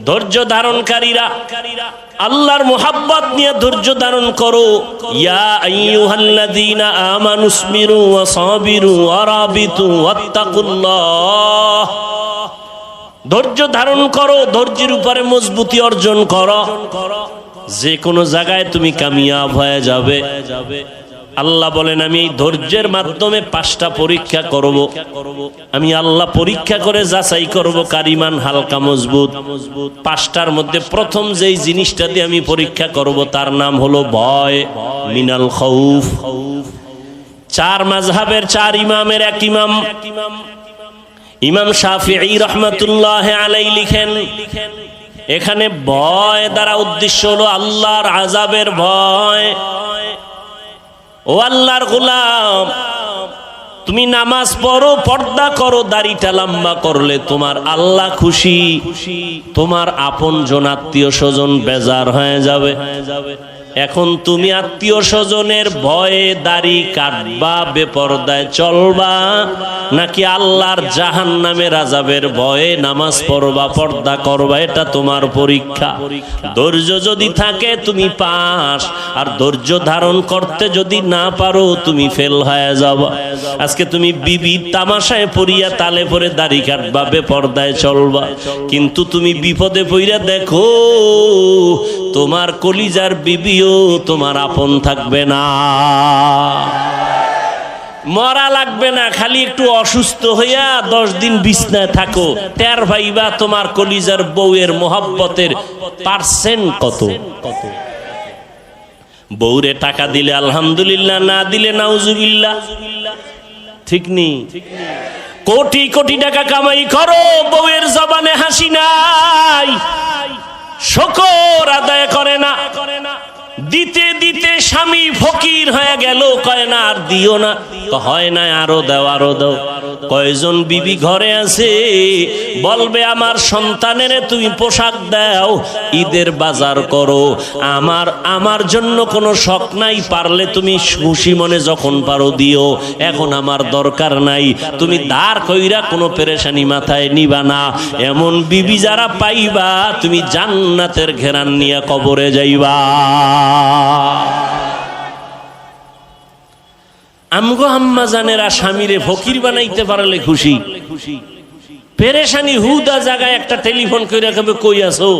ধৈর্য ধারণকারীরা আল্লাহর মুহাব্বত নিয়ে ধৈর্য ধারণ করো। ইয়া আইয়ুহাল্লাযীনা আমানুসবিরু ওয়া সাবিরু ওয়া রাবিতু ওয়াত্তাকুল্লাহ। ধৈর্য ধারণ করো, ধৈর্যের উপরে মজবুতি অর্জন করো, যে কোনো জায়গায় তুমি কামিয়াব হয়ে যাবে। আল্লাহ বলেন আমি এই ধৈর্যের মাধ্যমে 5টা পরীক্ষা করব। আমি আল্লাহ পরীক্ষা করে যাচাই করব কার ঈমান হালকা মজবুত। 5টার মধ্যে প্রথম যেই জিনিসটা দিয়ে আমি পরীক্ষা করব তার নাম হলো ভয়, মিনাল খাউফ। 4 মাযহাবের 4 ইমামের এক ইমাম ইমাম শাফিঈ রাহমাতুল্লাহি আলাইহি লিখেন এখানে ভয় দ্বারা উদ্দেশ্য হলো আল্লাহর আযাবের ভয়। ও আল্লাহর গোলাম, তুমি নামাজ পড়ো, পর্দা করো, দাড়িটা লম্বা করলে তোমার আল্লাহ খুশি, তোমার আপনজন আত্মীয় স্বজন বেজার হয়ে যাবে। এখন তুমি আত্মীয় স্বজনের ভয়ে দাড়ি কাটবা, বেপরদায় চলবা, নাকি আল্লাহর জাহান্নামের আযাবের ভয়ে নামাজ পড়বা, পর্দা করবা? এটা তোমার পরীক্ষা। ধৈর্য যদি থাকে তুমি পাস, আর ধৈর্য ধারণ করতে যদি না পারো তুমি ফেল হয়ে যাবা। আজকে তুমি বিবি তামাশায় পড়িয়া তালে পরে দাড়ি কাটবা, বেপরদায় চলবা, কিন্তু তুমি বিপদে পড়িয়া দেখো তোমার কলিজার বিবিও তোমার আপন থাকবে না। মরা লাগবে না, খালি একটু অসুস্থ হইয়া 10 দিন বিছনায় থাকো, টের ভাইবা তোমার কলিজার বউয়ের মোহাব্বতের পার্সেন্ট কত। বউরে টাকা দিলে আলহামদুলিল্লাহ, না দিলে নাউজুবিল্লাহ। ঠিক নেই? কোটি কোটি টাকা কামাই করো, বউয়ের জবানে হাসি নাই, শুকর আদায় করে না। দিতে দিতে স্বামী ফকির হয়ে গেল, কয় না আর দিও না, হয় না আরো দাও, আরো দাও। কয়জন বিবি ঘরে আছে বলবে আমার সন্তানের তুমি পোশাক দাও, ঈদের বাজার করো, আমার জন্য কোনো শখ নাই, পারলে তুমি খুশি মনে যখন পারো দিও, এখন আমার দরকার নাই। তুমি দাঁড় কইরা কোনো পেরেশানি মাথায় নিবা না। এমন বিবি যারা পাইবা তুমি জান্নাতের ঘেরান নিয়ে কবরে যাইবা। আমগো আম্মা জানেরা স্বামীরে ফকির বানাইতে পারলে খুশি, পেরেশানি হুদা জায়গায় একটা টেলিফোন কইরা কবে কই আছো,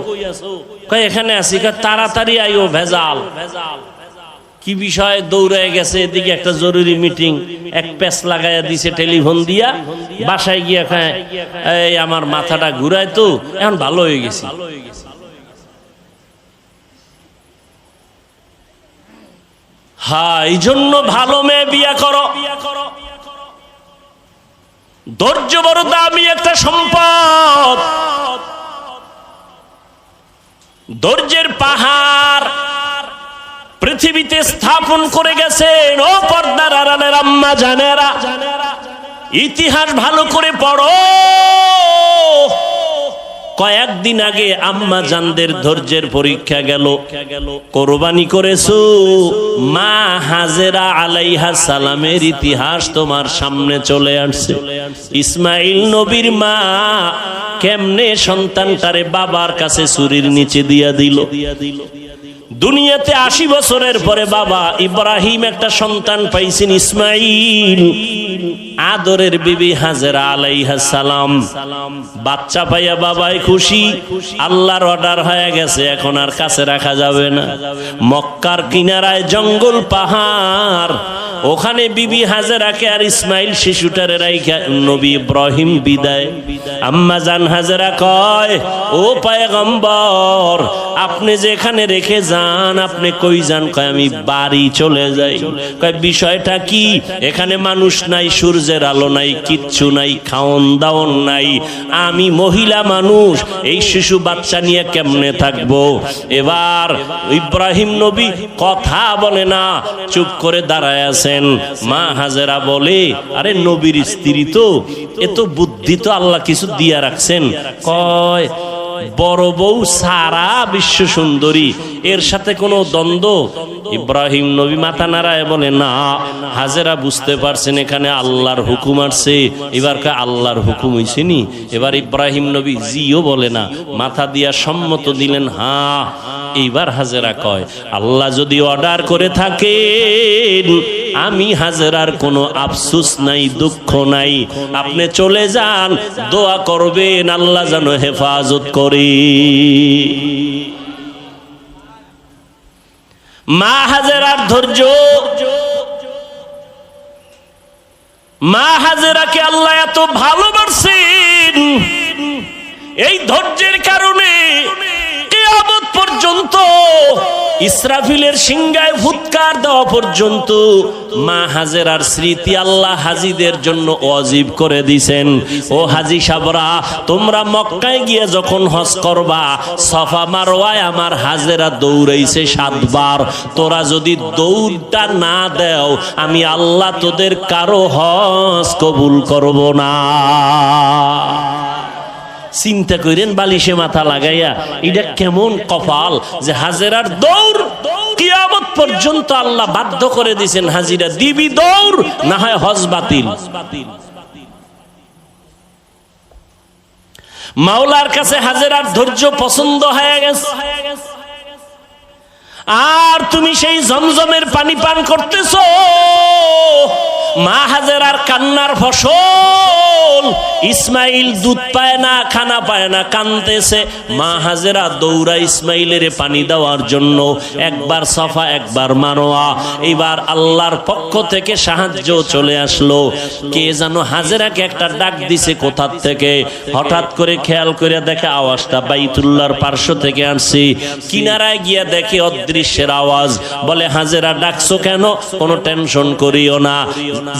কয় এখানে আছি, কয় তাড়াতাড়ি আইও, ভেজাল। কি বিষয়? দৌড়ায় গেছে, এদিকে একটা জরুরি মিটিং, এক প্যাচ লাগাইয়া দিছে টেলিফোন দিয়া, বাসায় গিয়া কয় এই আমার মাথাটা ঘুরায় তো, এখন ভালো হয়ে গেছি। হ্যাঁ, এই জন্য ভালো মেয়ে বিয়া করো। ধৈর্য বড় দামি একটা সম্পদ। ধৈর্যের পাহাড় পৃথিবীতে স্থাপন করে গেছেন। ও পর্দার আড়ালের আম্মা জানেরা, ইতিহাস ভালো করে পড়ো। কয়েকদিন আগে আম্মা জানদের ধৈর্যের পরীক্ষা গেল। কোরবানি করেছো, মা হাজেরা আলাইহিস সালামের ইতিহাস তোমার সামনে চলে আসছে। ইসমাইল নবীর মা কেমনে সন্তানটারে বাবার কাছে ছুরির নিচে দিয়া দিল। দুনিয়াতে 80 বছরের পরে বাবা ইব্রাহিম একটা সন্তান পাইছেন, ইসমাইল। আদরের বিবি হাজেরা আলাইহিস সালাম বাচ্চা পাইয়া বাবাই খুশি। আল্লাহর অর্ডার হয়ে গেছে, এখন আর কাছে রাখা যাবে না। মক্কার কিনারায় জঙ্গল পাহাড়, ওখানে বিবি হাজেরাকে আর ইসমাইল শিশুটারে রাইখা নবী ইব্রাহিম বিদায়। আম্মা জান হাজেরা কয়, ও পয়গম্বর আপনি যে এখানে রেখে যান, আপনি কই যান? কয় আমি বাড়ি চলে যাই। কয় বিষয়টা কি? এখানে মানুষ নাই, সূর্যের আলো নাই, কিচ্ছু নাই, খাওন দাওন নাই, আমি মহিলা মানুষ, এই শিশু বাচ্চা নিয়ে কেমনে থাকবো? এবার ইব্রাহিম নবী কথা বলে না, চুপ করে দাঁড়ায় আছেন। মা হাজেরা বলে, আরে নবীর স্ত্রী তো, এত বুদ্ধি তো আল্লাহ কিছু দিয়া রাখছেন। কয় বড় বউ সারা বিশ্ব সুন্দরী, এর সাথে কোনো দ্বন্দ্ব? ইব্রাহিম নবী মাথা নাড়ায় বলে, না। হাজেরা বুঝতে পারছেন এখানে আল্লাহর হুকুম আসছে। এবার কয় আল্লাহর হুকুম হইছে নি? এবার ইব্রাহিম নবী জিও বলে না, মাথা দিয়া সম্মত দিলেন, হ্যাঁ। এইবার হাজেরা কয়, আল্লাহ যদি অর্ডার করে থাকেন, আমি হাজেরার কোনো আফসোস নাই, দুঃখ নাই, আপনি চলে যান, দোয়া করবেন আল্লাহ যেন হেফাজত করে। মা হাজেরার ধৈর্য, মা হাজেরাকে আল্লাহ এত ভালোবাসেন, এই ধৈর্যের কারণে কিয়ামত পর্যন্ত, ইসরাফিলের সিংহায় ফুৎকার দেওয়া পর্যন্ত মা হাজেরার স্মৃতি আল্লাহ হাজিদের জন্য ওয়াজিব করে দিছেন। ও হাজি সাবরা, তোমরা মক্কায় গিয়ে যখন হজ করবা, সাফা মারওয়ায় আমার হাজেরা দৌড়াইছে 7 বার। তোরা যদি দৌড়টা না দেও, আমি আল্লাহ তোদের কারো হজ কবুল করব না। চিন্তা করেন, বালিশে মাথা লাগাইয়া, এটা কেমন কপাল যে হাজেরার দৌড় কিয়ামত পর্যন্ত আল্লাহ বাধ্য করে দিয়েছেন, হাজিরা দিবি দৌড়, না হয় হজ বাতিল। মাওলার কাছে হাজেরার ধৈর্য পছন্দ হয়ে গেছে। আর তুমি সেই জমজমের পানি পান করতেছো, মা হাজেরার কান্নার ফসল। ইসমাইল দুধ পায় না, খানা পায় না, কানতেছে। মা হাজেরা দৌড়া ইসমাইলের পানি দেওয়ার জন্য, একবার সাফা একবার মারোয়া। এবার আল্লাহর পক্ষ থেকে সাহায্য চলে আসলো। কে যেন হাজেরাকে একটা ডাক দিছে কোথার থেকে। হঠাৎ করে খেয়াল করে দেখে আওয়াজটা বাইতুল্লাহর পার্শ্ব থেকে আসছে। কিনারায় গিয়া দেখে অদৃশ্যের আওয়াজ। বলে, হাজেরা ডাকছো কেন? কোনো টেনশন করিও না,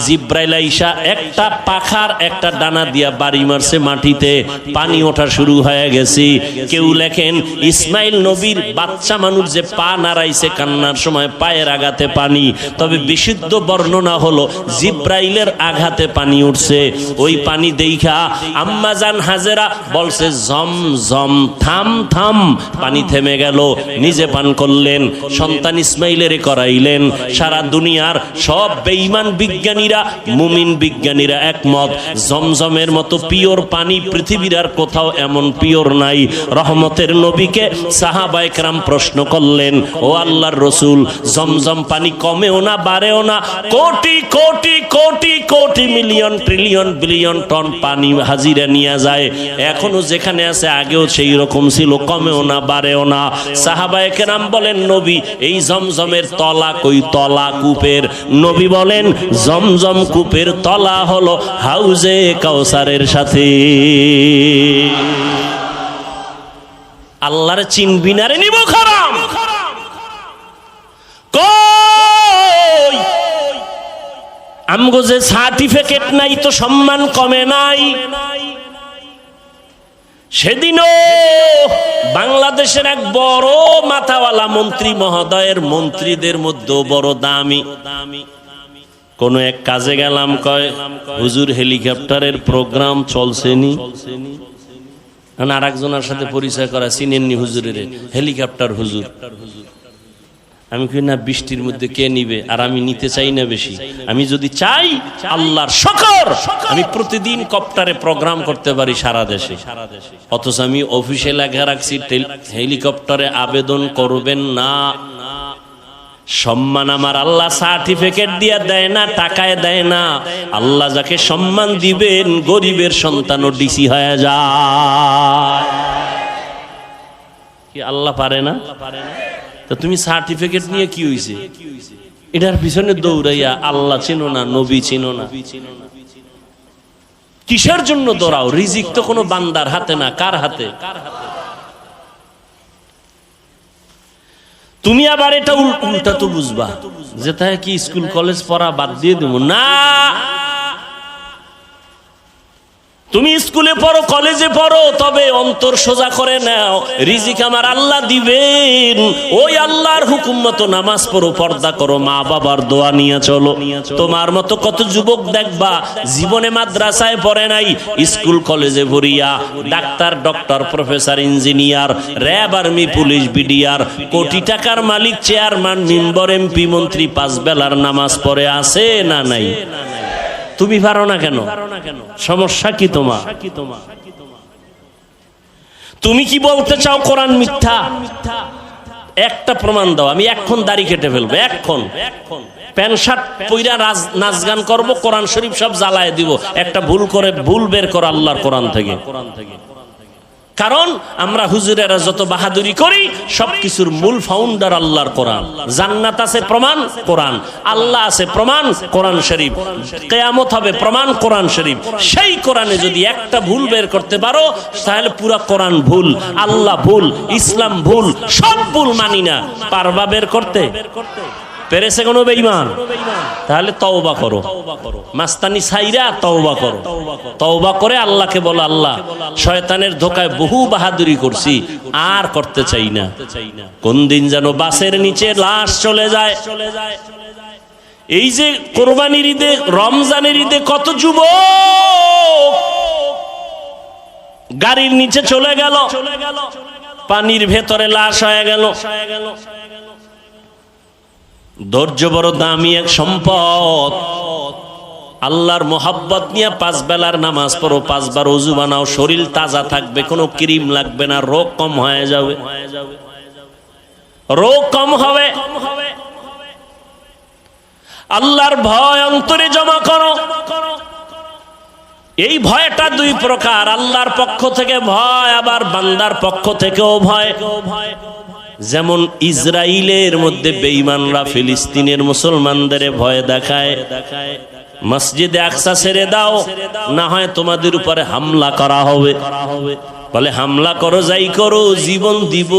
জিব্রাইল আইসা একটা পাখার একটা ডানা দিয়া বাড়ি মারছে মাটিতে, পানি ওঠা শুরু হয়ে গেছে। কেউ লেখেন ইসমাইল নবীর বাচ্চা মানুষ যে পা নাড়াইছে কান্নার সময়, পায়ের আঘাতে পানি। তবে বিশুদ্ধ বর্ণনা হলো জিব্রাইলের আঘাতে পানি উঠছে। ওই পানি দেইখা আম্মা জান হাজেরা বলছে, জম জম, থাম থাম। পানি থেমে গেল, নিজে পান করলেন, সন্তান ইসমাইলের করাইলেন। সারা দুনিয়ার সব বেঈমান বিজ্ঞানীরা, মুমিন বিজ্ঞানীরা একমত, জমজমের মতো পিওর পানি পৃথিবীর আর কোথাও এমন পিওর নাই। রহমতের নবীকে সাহাবায়ে কেরাম প্রশ্ন করলেন, ও আল্লাহর রসুল, জমজম পানি কমেও না বাড়েও না, crore crore crore crore million trillion billion ton পানি হাজিরা নিয়ে যায়, এখনো যেখানে আছে আগেও সেই রকম ছিল, কমেও না বাড়েও না। সাহাবায়ে কেরাম বলেন, নবী এই জমজমের তলা কই? তলা কূপের। নবী বলেন, জমজম কূপের তলা হলো হাউজে কাউসারের সাথে। আল্লাহর চিনবি না রে নিব খারাম। কই আমগো যে সার্টিফিকেট নাই তো সম্মান কমে নাই। সেদিনও বাংলাদেশের এক বড় মাথাওয়ালা মন্ত্রী মহোদয়ের মন্ত্রীদের মধ্যে বড় দামি, কোন এক কাজে গেলাম, কয় হুজুর হেলিকপ্টারের প্রোগ্রাম চলছেনি। আর একজনের সাথে পরিচয় করা, চিনেননি হুজুরের? হেলিকপ্টার হুজুর। আমি কই না, বৃষ্টির মধ্যে কে নিবে? আর আমি নিতে চাই না বেশি। আমি যদি চাই, আল্লাহর শুকর, আমি প্রতিদিন কপ্টারে প্রোগ্রাম করতে পারি সারা দেশে। অথচ আমি অফিসে লেখা রাখছি হেলিকপ্টারে আবেদন করবেন না। সম্মান আমার আল্লাহ সার্টিফিকেট দিয়ে দেয় না, টাকায় দেয় না। আল্লাহ যাকে সম্মান দিবেন, গরিবের সন্তানও ডিসি হয়ে যায়। কি আল্লাহ পারে না? তো তুমি সার্টিফিকেট নিয়ে কি হইছে? এটার পিছনে দৌড়াইয়া আল্লাহ চিনো না, নবী চিনো না, কিসের জন্য দৌড়াও? রিজিক তো কোনো বান্দার হাতে না, কার হাতে? তুমি আবার এটা উল্টা তো বুঝবা যে তাই কি স্কুল কলেজ পড়া বাদ দিয়ে দেব না। তুমি স্কুলে পড়ো, কলেজে পড়ো, তবে অন্তর সোজা করে নাও, রিজিক আমার আল্লাহ দিবেন। ওই আল্লাহর হুকুম মতো নামাজ পড়ো, পর্দা করো, মা বাবার দোয়া নিয়ে চলো। তোমার মতো কত যুবক দেখবা জীবনে মাদ্রাসায় পড়ে নাই, স্কুল কলেজে পড়িয়া doctor, doctor, professor, engineer, RAB, army, police, BDR, কোটি টাকার মালিক, চেয়ারম্যান, মেম্বার, এমপি, মন্ত্রী, 5 বেলার নামাজ পড়ে আছে না নাই? তুমি পারো না কেন? সমস্যা কি তোমার? তুমি কি বলতে চাও কোরআন মিথ্যা? একটা প্রমাণ দাও, আমি এখন দাড়ি কেটে ফেলবো, এখন প্যান্ট শার্ট পইরা নাচ গান করবো, কোরআন শরীফ সব জ্বালায় দিব। একটা ভুল বের করো আল্লাহর কোরআন থেকে। কারণ আমরা হুজুরেরা যত বাহাদুরি করি সবকিছুর মূল ফাউন্ডার আল্লাহর কোরআন। জান্নাত আছে প্রমাণ কোরআন, আল্লাহ আছে প্রমাণ কোরআন শরীফ, কিয়ামত হবে প্রমাণ কোরআন শরীফ। সেই কোরআনে যদি একটা ভুল বের করতে পারো তাহলে পুরো কোরআন ভুল, আল্লাহ ভুল, ইসলাম ভুল, সব ভুল মানি না। পারবা বের করতে? পেরেছে কোনো বেঈমান? তাহলে তওবা করো, মাস্তানি ছাইরা তওবা করো। তওবা করে আল্লাহকে বলো, আল্লাহ শয়তানের ধোকায় বহু বাহাদুরি করছি, আর করতে চাই না। কোন দিন যেন বাসের নিচে লাশ চলে যায়। এই যে কোরবানির ঈদে, রমজানের ঈদে কত যুবক গাড়ির নিচে চলে গেল, পানির ভেতরে লাশ হয়ে গেল। ধৈর্য বড় দামি এক সম্পদ। আল্লাহর মোহাব্বত নিয়ে 5 বেলার নামাজ পড়ো, 5 বার ওযু বানাও, শরীর তাজা থাকবে, কোনো ক্রিম লাগবে না, রোগ কম হয়ে যাবে, রোগ কম হবে। আল্লাহর ভয় অন্তরে জমা করো। এই ভয়টা 2 প্রকার, আল্লাহর পক্ষ থেকে ভয়, আবার বান্দার পক্ষ থেকেও ভয়। যেমন ইসরায়েলের মধ্যে বেঈমানরা ফিলিস্তিনের মুসলমানদের ভয় দেখায়, মসজিদে আকসা ছেড়ে দাও, না হয় তোমাদের উপরে হামলা করা হবে। বলে হামলা করো, যাই করো, জীবন দিব,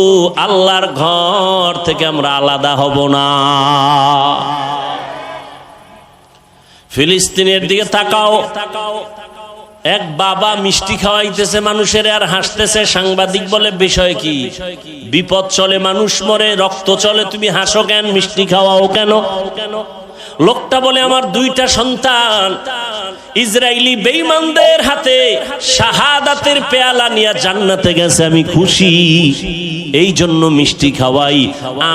আল্লাহর ঘর থেকে আমরা আলাদা হব না। ফিলিস্তিনের দিকে তাকাও, এক বাবা মিষ্টি খাওয়াইতেছে মানুষের আর হাসতেছে। সাংবাদিক বলে বিষয় কি? বিপদ চলে, মানুষ মরে, রক্ত চলে, তুমি হাসো কেন, মিষ্টি খাওয়াও কেন? লোকটা বলে আমার 2টা সন্তান ইসরায়েলি বেঈমানদের হাতে শাহাদাতের পেয়ালা নিয়ে জান্নাতে গেছে, আমি খুশি, এই জন্য মিষ্টি খাওয়াই।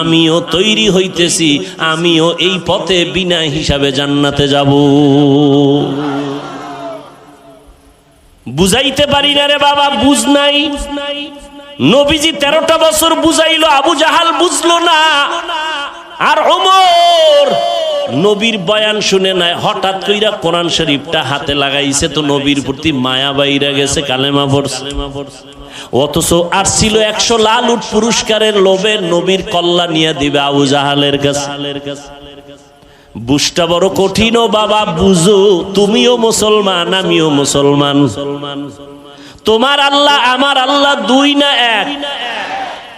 আমিও তৈরি হইতেছি, আমিও এই পথে বিনা হিসাবে জান্নাতে যাব। বুঝাইতে পারি না রে বাবা, বুঝ নাই। নবীজি 13টা বছর বুঝাইলো, আবু জাহাল বুঝলো না। আর ওমর নবীর বয়ান শুনে নাই, হঠাৎ কইরা কোরআন শরীফটা হাতে লাগাইছে, তো নবীর প্রতি মায়া বাইরা গেছে, কালেমা পড়ছে। অথচ আর ছিল 100 লাল উট পুরস্কারের লোভে নবীর কল্লা নিয়ে দিবে আবু জাহালের কাছে। বুঝটা বড় কঠিন ও বাবা, বুঝো, তুমিও মুসলমান, আমিও মুসলমান। তোমার আল্লাহ আমার আল্লাহ 2 না 1?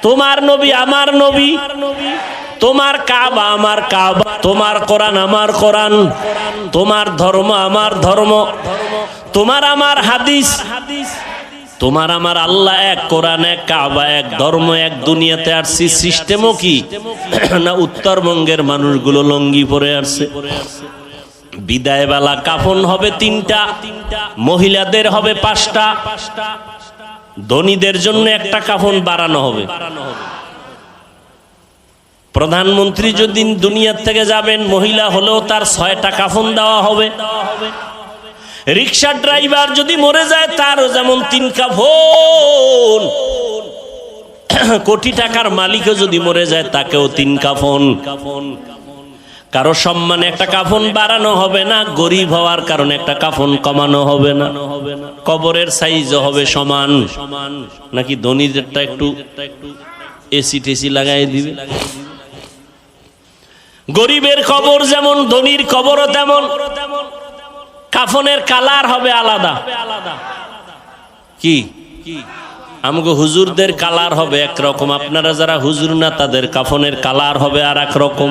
তোমার নবী আমার নবী, তোমার কাবা আমার কাবা, তোমার কোরআন আমার কোরআন, তোমার ধর্ম আমার ধর্ম, তোমার আমার হাদিস, তোমার আমার আল্লাহ এক, কোরআন এক, কাবা এক, ধর্ম এক। দুনিয়াতে আসছি সিস্টেমও কি না উত্তরবঙ্গের মানুষগুলো লঙ্গি পরে আসছে। বিদায় বেলা কাফন হবে 3টা, মহিলাদের হবে 5টা, ধনীদের জন্য একটা কাফন বাড়ানো হবে। প্রধানমন্ত্রী যদি দুনিয়ার থেকে যাবেন, মহিলা হলেও তার 6টা কাফন দেওয়া হবে। রিক্সা ড্রাইভার যদি মরে যায়, তারও যেমন 3 কাফন। কোটি টাকার মালিকও যদি মরে যায়, তাকেও 3 কাফন। কারো সম্মানে একটা কাফন বাড়ানো হবে না, গরিব হওয়ার কারণে একটা কাফন কমানো হবে না। কবরের সাইজও হবে সমান, নাকি ধনীদেরটা একটু এসি টেসি লাগাই দিবে। গরিবের কবর যেমন, ধনীর কবরও তেমন। কাফনের কালার হবে আলাদা। কি আমগো হুজুরদের কালার হবে একরকম, আপনারা যারা হুজুর না তাদের কাফনের কালার হবে আর এক রকম।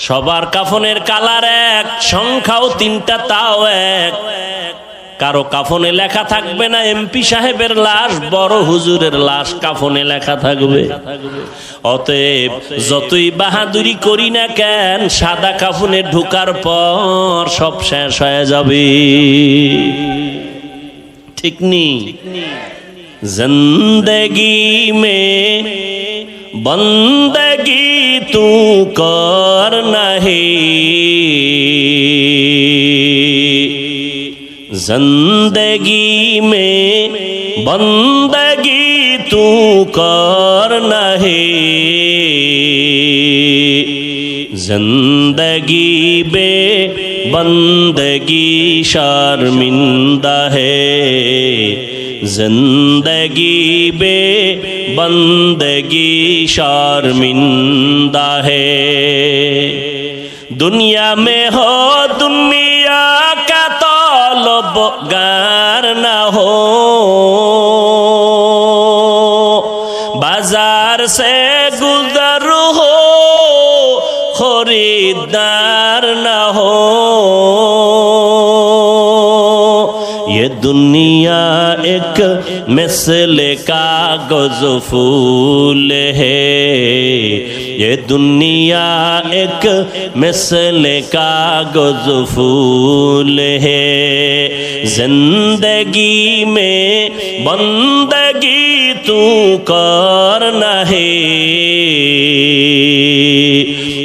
সবার কাফনের কালার এক, সংখ্যাও 3টা তাও এক। কারো কাফনে লেখা থাকবে না এমপি সাহেবের লাশ, বড় হুজুরের লাশ কাফনে লেখা থাকবে। অতএব যতই বাহাদুরি করি না কেন, সাদা কাফনে ঢোকার পর সব শেষ হয়ে যাবে। ঠিক নি? জিন্দেগি মে বন্দগি তু কর নাহি, जिंदगी में बंदगी तू कर नहीं, जिंदगी बे बंदगी शर्मिंदा है, जिंदगी बे बंदगी शर्मिंदा है। दुनिया में हो दुनिया का तलबगार ना हो, बाजार से गुजर हो खरीदार ना हो। ये दुनिया एक मिसले कागज फूल है, ये दुनिया एक मिसले कागज फूल है, जिंदगी में बंदगी तू कर नहीं,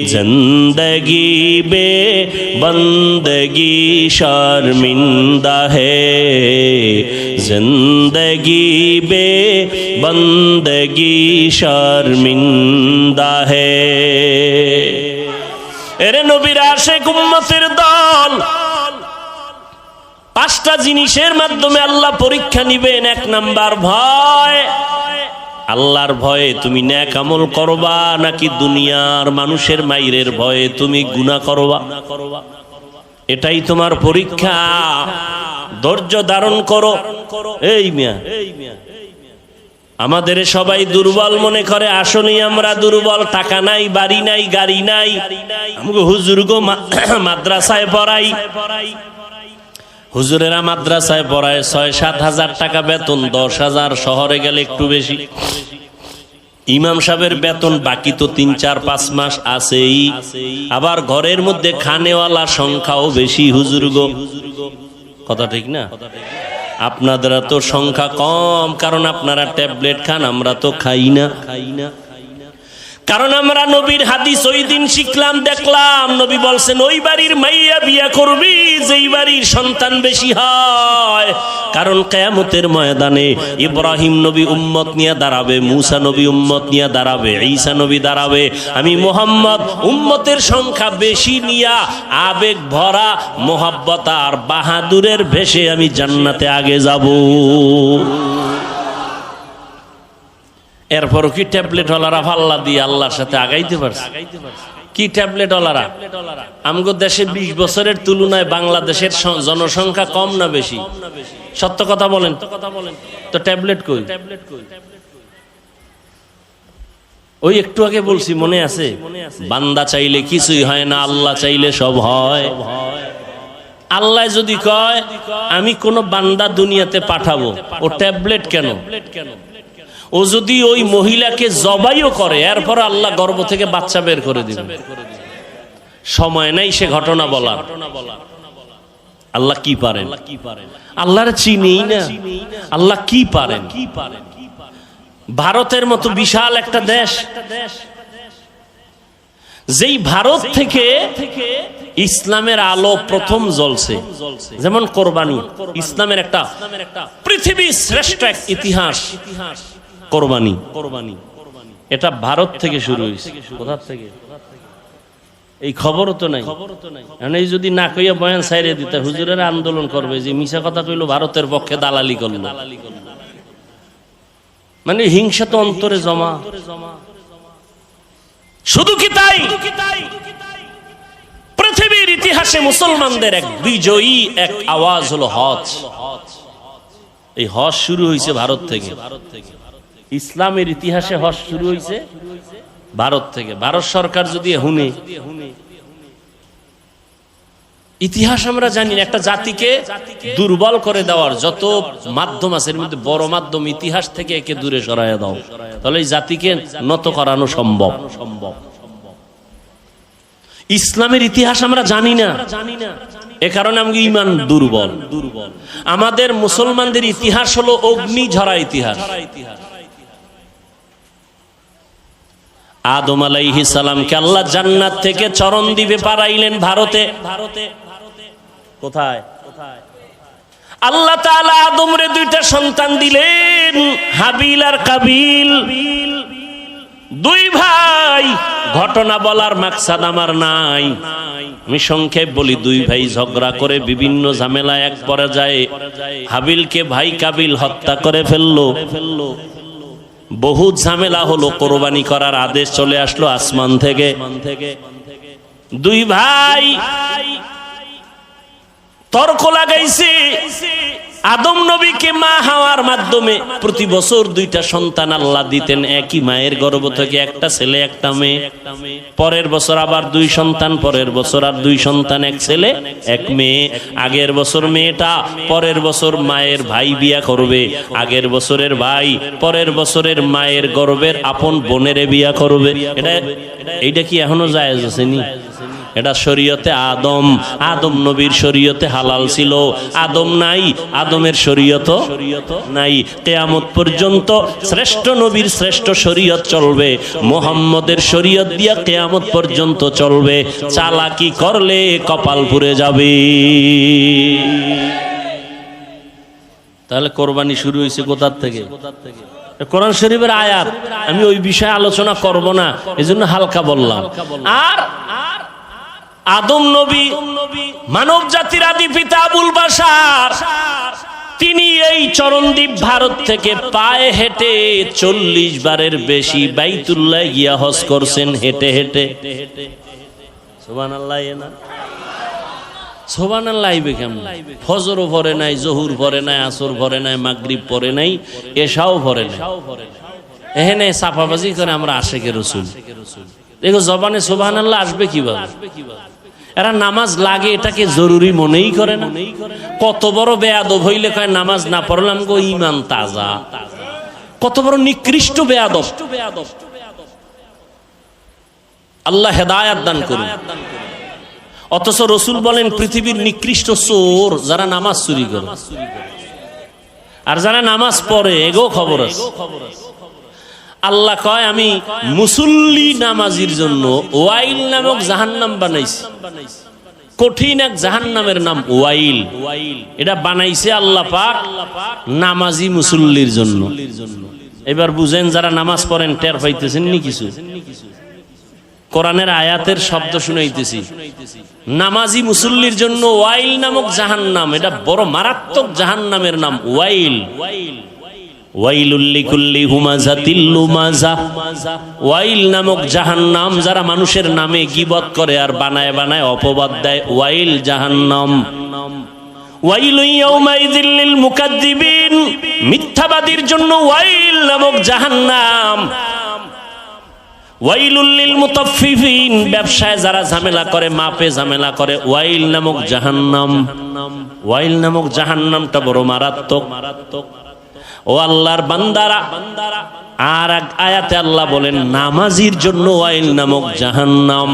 जिंदगी बे बंदगी शर्मिंदा है, जिंदगी बे बंदगी शर्मिंदा है। এরে নবীর আশিক উম্মতের দল, 5টা জিনিসের মাধ্যমে আল্লাহ পরীক্ষা নিবেন। 1 নাম্বার ভয়। আল্লাহর ভয়ে তুমি নেক আমল করবা নাকি দুনিয়ার মানুষের মাইরের ভয়ে তুমি গুনাহ করবা, এটাই তোমার পরীক্ষা। ধৈর্য ধারণ করো। এই মিয়া, আমাদের সবাই দুর্বল মনে করে, আসলেই আমরা দুর্বল। টাকা নাই, বাড়ি নাই, গাড়ি নাই। আমাকে হুজুর গো মাদ্রাসায় পড়াই, হুজুরেরা মাদ্রাসায় পড়ায় 6-7 হাজার টাকা বেতন, 10,000, শহরে গেলে একটু বেশি। ইমাম সাহেবের বেতন বাকি তো 3-4-5 মাস আছেই, আবার ঘরের মধ্যে খানেওয়ালা সংখ্যাও বেশি। হুজুর গো, কথা ঠিক না? আপনাদের তো সংখ্যা কম, কারণ আপনারা ট্যাবলেট খান, আমরা তো খাই না। কারণ আমরা নবীর হাদিস ওই দিন শিখলাম, দেখলাম নবী বলছেন ওই বাড়ির মাইয়া বিয়া করবি যেই বাড়ির সন্তান বেশি হয়। কারণ কিয়ামতের ময়দানে ইব্রাহিম নবী উম্মত নিয়ে দাঁড়াবে, মুসা নবী উম্মত নিয়ে দাঁড়াবে, ঈসা নবী দাঁড়াবে। আমি মুহাম্মদ উম্মতের সংখ্যা বেশি নিয়া আবেগ ভরা মোহাব্বত আর বাহাদুরের ভেসে আমি জান্নাতে আগে যাব। এরপরও কি ট্যাবলেট ওয়ালারা পাল্লা দিয়ে আল্লাহর সাথে আগাইতে পারছে? কি ট্যাবলেট ওয়ালারা? আমগো দেশে 20 বছরের তুলনায় বাংলাদেশের জনসংখ্যা কম না বেশি? সত্য কথা বলেন তো, ট্যাবলেট কই? ওই একটু আগে বলছি, মনে আছে? বান্দা চাইলে কিছুই হয় না, আল্লাহ চাইলে সব হয়। আল্লাহ যদি কয় আমি কোন বান্দা দুনিয়াতে পাঠাবো, ও ট্যাবলেট কেন? ও যদি ওই মহিলাকে জবাইও করে, এরপর আল্লাহ গর্ভ থেকে বাচ্চা বের করে দিবে। সময় নাই সে ঘটনা বলার। আল্লাহ কি পারেন? আল্লাহর চিনিই না, আল্লাহ কি পারেন? ভারতের মতো বিশাল একটা দেশ, যেই ভারত থেকে ইসলামের আলো প্রথম জ্বলছে, যেমন কোরবানি, ইসলামের একটা পৃথিবীর শ্রেষ্ঠ এক ইতিহাস কোরবানি। এটা ভারত থেকে শুরু হয়েছে। কোথা থেকে? এই খবরও তো নাই। এই যদি না কইয়া বয়ান ছাইরে দিতে, হুজুরেরা আন্দোলন করবে যে মিছা কথা কইলো, ভারতের পক্ষে দালালি করলো। মানে হিংসা তো অন্তরে জমা। শুধু কি তাই? পৃথিবীর ইতিহাসে মুসলমানদের এক বিজয়ী এক আওয়াজ হলো হজ। এই হজ শুরু হয়েছে ভারত থেকে। ইসলামের ইতিহাসে হজ শুরু হয়েছে ভারত থেকে। ভারত সরকার যদি হুনে, ইতিহাস আমরা জানি না, একটা জাতিকে দুর্বল করে দেওয়ার যত মাধ্যম আছে এর মধ্যে বড় মাধ্যম ইতিহাস থেকে একে দূরে সরাইয়া দাও, তাহলে এই জাতিকে নত করানো সম্ভব। ইসলামের ইতিহাস আমরা জানি না, এ কারণে আমাদের ঈমান দুর্বল। আমাদের মুসলমানদের ইতিহাস হলো অগ্নি ঝরা ইতিহাস। আদম আলাইহিস সালামকে আল্লাহ জান্নাত থেকে চরণ দ্বীপে পাঠাইলেন ভারতে। কোথায়? আল্লাহ তাআলা আদমরে দুইটা সন্তান দিলেন, হাবিল আর কাবিল, দুই ভাই। ঘটনা বলার মাকসাদ আমার নাই, আমি সংক্ষেপ বলি। দুই ভাই ঝগড়া করে বিভিন্ন ঝামেলা এক পর্যায়ে হাবিলকে ভাই কাবিল হত্যা করে ফেললো। বহুত ঝামেলা হলো, কোরবানি করার আদেশ চলে আসলো আসমান থেকে। দুই ভাই তর্ক লাগাইছে। আদম নবীকে মা হাওয়ার মাধ্যমে প্রতি বছর দুইটা সন্তান আল্লাহ দিতেন, একই মায়ের গর্ভ থেকে, একটা ছেলে একটা মেয়ে। পরের বছর আবার দুই সন্তান, পরের বছর আর দুই সন্তান, এক ছেলে এক মেয়ে। আগের বছর মেয়েটা পরের বছর মায়ের ভাই বিয়া করবে, আগের বছরের ভাই পরের বছরের মায়ের গর্ভের আপন বোনের বিয়া করবে। এইটা কি এখনো জায়েজ আছে নি? এটা শরীয়তে আদম নবীর শরীয়তে হালাল ছিল। আদম নাই, আদমের শরীয়ত নাই। কিয়ামত পর্যন্ত শ্রেষ্ঠ নবীর শ্রেষ্ঠ শরীয়ত চলবে, মুহাম্মদের শরীয়ত দিয়া কিয়ামত পর্যন্ত চলবে। চালাকি করলে কপাল পুড়ে যাবে। তাহলে কোরবানি শুরু হয়েছে কোথা থেকে? কোরআন শরীফের আয়াত। আমি ওই বিষয়ে আলোচনা করব না, এজন্য হালকা বললাম। আর আদম নবী মানব জাতির আদি পিতা আবুল বাশার, তিনি এই চরণদ্বীপ ভারত থেকে পায়ে হেঁটে 40 বারের বেশি বাইতুল্লাহ গিয়া হজ করছেন হেঁটে হেঁটে। সুবহানাল্লাহ। না সুবহানাল্লাহ কেমন? ফজরও পড়ে নাই, জহুর পড়ে নাই, আসর পড়ে নাই, মাগরিব পড়ে নাই, এশাও পড়ে নাই। এখানে সাফাবাজি করে আমরা আশিকে রাসূল। দেখো জবানে সুবহানাল্লাহ আসবে কিভাবে? এরা নামাজ লাগে এটাকে জরুরি মনেই করে না। কত বড় বেয়াদব হইলে কয় নামাজ না পড়লাম গো ঈমান তাজা। কত বড় নিকৃষ্ট বেয়াদব। আল্লাহ হেদায়েত দান করুন। অথচ রাসূল বলেন পৃথিবীর নিকৃষ্ট চোর যারা নামাজ চুরি করে, আর যারা নামাজ পড়ে এগো খবর আছে। আল্লাহ কয় আমি মুসল্লি নামাজির জন্য ওয়াইল নামক জাহান্নাম বানাইছি। কঠিন এক জাহান্নামের নাম ওয়াইল। এটা বানাইছে আল্লাহ পাক নামাজি মুসল্লির জন্য। এবার বুঝেন, যারা নামাজ পড়েন টের পাইতেছেন নি কিছু? কোরআনের আয়াতের শব্দ শুনাইতেছি। নামাজি মুসল্লির জন্য ওয়াইল নামক জাহান্নাম, এটা বড় মারাত্মক জাহান্নামের নাম ওয়াইল। ওয়াইলুল লিকুল্লি হুমাযাতিল লুমাযা। ওয়াইল নামক জাহান্নাম, যারা মানুষের নামে গীবত করে আর বানায় বানায় অপবাদ দেয়, ওয়াইল জাহান্নাম। ওয়াইলু ইয়াউমাইযিল লিল মুকাজ্জিবিন, মিথ্যাবাদীর জন্য ওয়াইল নামক জাহান্নাম। ওয়াইলুল লিল মুতাফফিফিন, ব্যবসায় যারা ঝামেলা করে, মাপে ঝামেলা করে, ওয়াইল নামক জাহান্নাম। ওয়াইল নামক জাহান্নামটা বড় মারাত্মক। ও আল্লাহর বান্দারা, আর এক আয়াতে আল্লাহ বলেন নামাজির জন্য ওয়াইল নামক জাহান্নাম।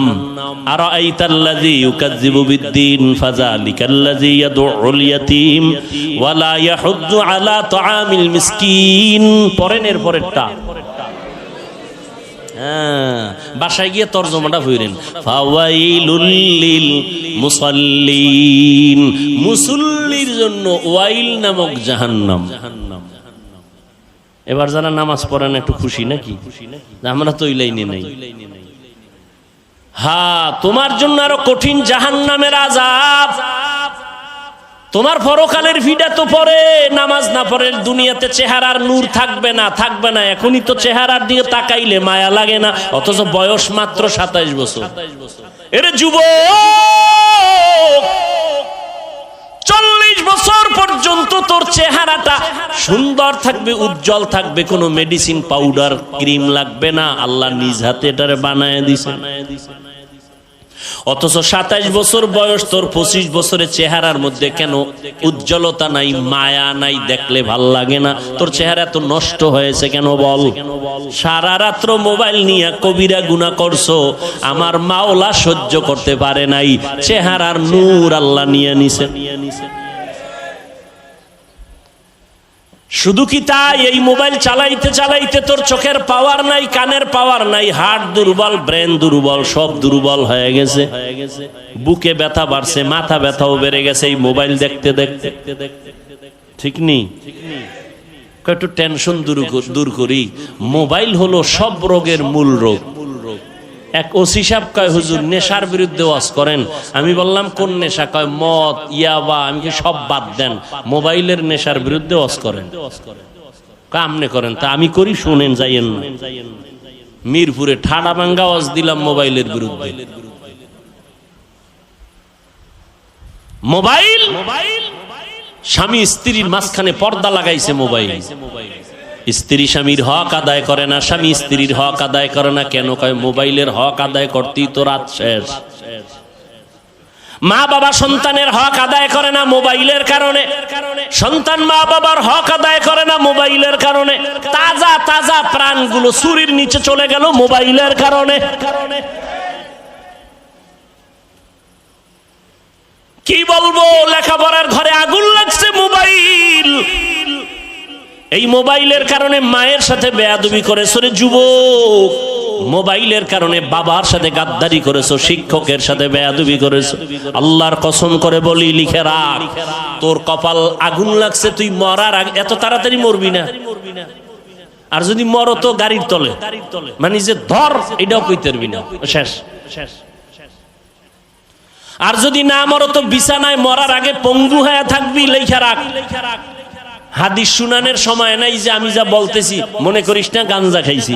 আরাআইতাল্লাযী ইউকাযযিবু বিদ্দীন ফাযালিকাল্লাযী ইয়াদউল ইয়াতীম ওয়া লা ইয়াহুদ্দু আলা তাআমিল মিসকিন। পরেন এর পরেরটা। বাসায় গিয়ে তরজমাটা হইলেন, ফাওয়াইলুল লিল মুসাল্লিন, মুসল্লির জন্য ওয়াইল নামক জাহান্নাম। এবার যারা নামাজ পড়েন একটু খুশি নাকি? আমরা তো ওই লাইনে নাই। হ্যাঁ, তোমার জন্য আরো কঠিন জাহান্নামের আযাব। তোমার পরকালের ভিড়া তো পরে নামাজ না পড়ে দুনিয়াতে চেহারার নূর থাকবে না, থাকবে না। এখনই তো চেহারার দিকে তাকাইলে মায়া লাগে না, অথচ বয়স মাত্র 27 বছর। এর যুবক, 40 বছর পর্যন্ত তোর চেহারাটা সুন্দর থাকবে, উজ্জ্বল থাকবে, কোনো মেডিসিন পাউডার ক্রিম লাগবে না, আল্লাহ নিজ হাতে এটারে বানায় দিছে। অথচ 27 বছর বয়স তোর, 25 বছরের চেহারার মধ্যে কেন উজ্জ্বলতা নাই, মায়া নাই, দেখলে ভাল লাগে না? তোর চেহারা এত নষ্ট হয়েছে কেন বল? সারা রাত্র মোবাইল নিয়ে কবিরা গুনাহ করছো, আমার মাওলা সহ্য করতে পারে নাই, চেহারার নূর আল্লাহ নিয়ে নিছে। শুধু কি তাই? এই মোবাইল চালাইতে চালাইতে তোর চোখের পাওয়ার নাই, কানের পাওয়ার নাই, হার্ট দুর্বল, ব্রেন দুর্বল, সব দুর্বল হয়ে গেছে। বুকে ব্যথা বাড়ছে, মাথা ব্যথাও বেড়ে গেছে এই মোবাইল দেখতে দেখতে। ঠিক নেই? একটু টেনশন দূর করি। মোবাইল হলো সব রোগের মূল রোগ। এক ওসি সাহেব কয়, হুজুর নেশার বিরুদ্ধে ওয়াজ করেন। আমি বললাম কোন নেশা? কয় মদ, ইয়াবা। আমি কি সব বাদ দেন, মোবাইলের নেশার বিরুদ্ধে ওয়াজ করেন। কামনে করেন? তা আমি করি, শুনেন, যাইয়েন না। মিরপুরে ঠাডা ভাঙ্গা ওয়াজ দিলাম মোবাইলের বিরুদ্ধে। মোবাইল, স্বামী স্ত্রীর মাঝখানে পর্দা লাগাইছে মোবাইল। স্ত্রী স্বামীর হক আদায় করে না, স্বামী স্ত্রীর হক আদায় করে না। কেন? কয় মোবাইলের হক আদায় করতেই তো রাত শেষ। মা বাবা সন্তানের হক আদায় করে না মোবাইলের কারণে, সন্তান মা বাবার হক আদায় করে না মোবাইলের কারণে। তাজা তাজা প্রাণগুলো ছুরির নিচে চলে গেল মোবাইলের কারণে। কি বলবো, লেখাপড়ার ঘরে আগুন লাগছে মোবাইল। এই মোবাইলের কারণে মায়ের সাথে বেয়াদবি করেছো রে যুবক, মোবাইলের কারণে বাবার সাথে গাদ্দারি করেছো, শিক্ষকের সাথে বেয়াদবি করেছো। আল্লাহর কসম করে বলি, লিখে রাখ, তোর কপাল আগুন লাগছে। তুই মরার আগে এত তাড়াতাড়ি মরবি না। আর যদি মরো তো গাড়ির তলে, মানে যে ধর এটাও কইতে পারবি না, শেষ। আর যদি না মরো তো বিছানায় মরার আগে পঙ্গু হয়ে থাকবি, লেখা রাখ। হাদিস শুনানের সময় নাই যে আমি যা বলতেছি মনে করিস না গাঞ্জা খাইছি।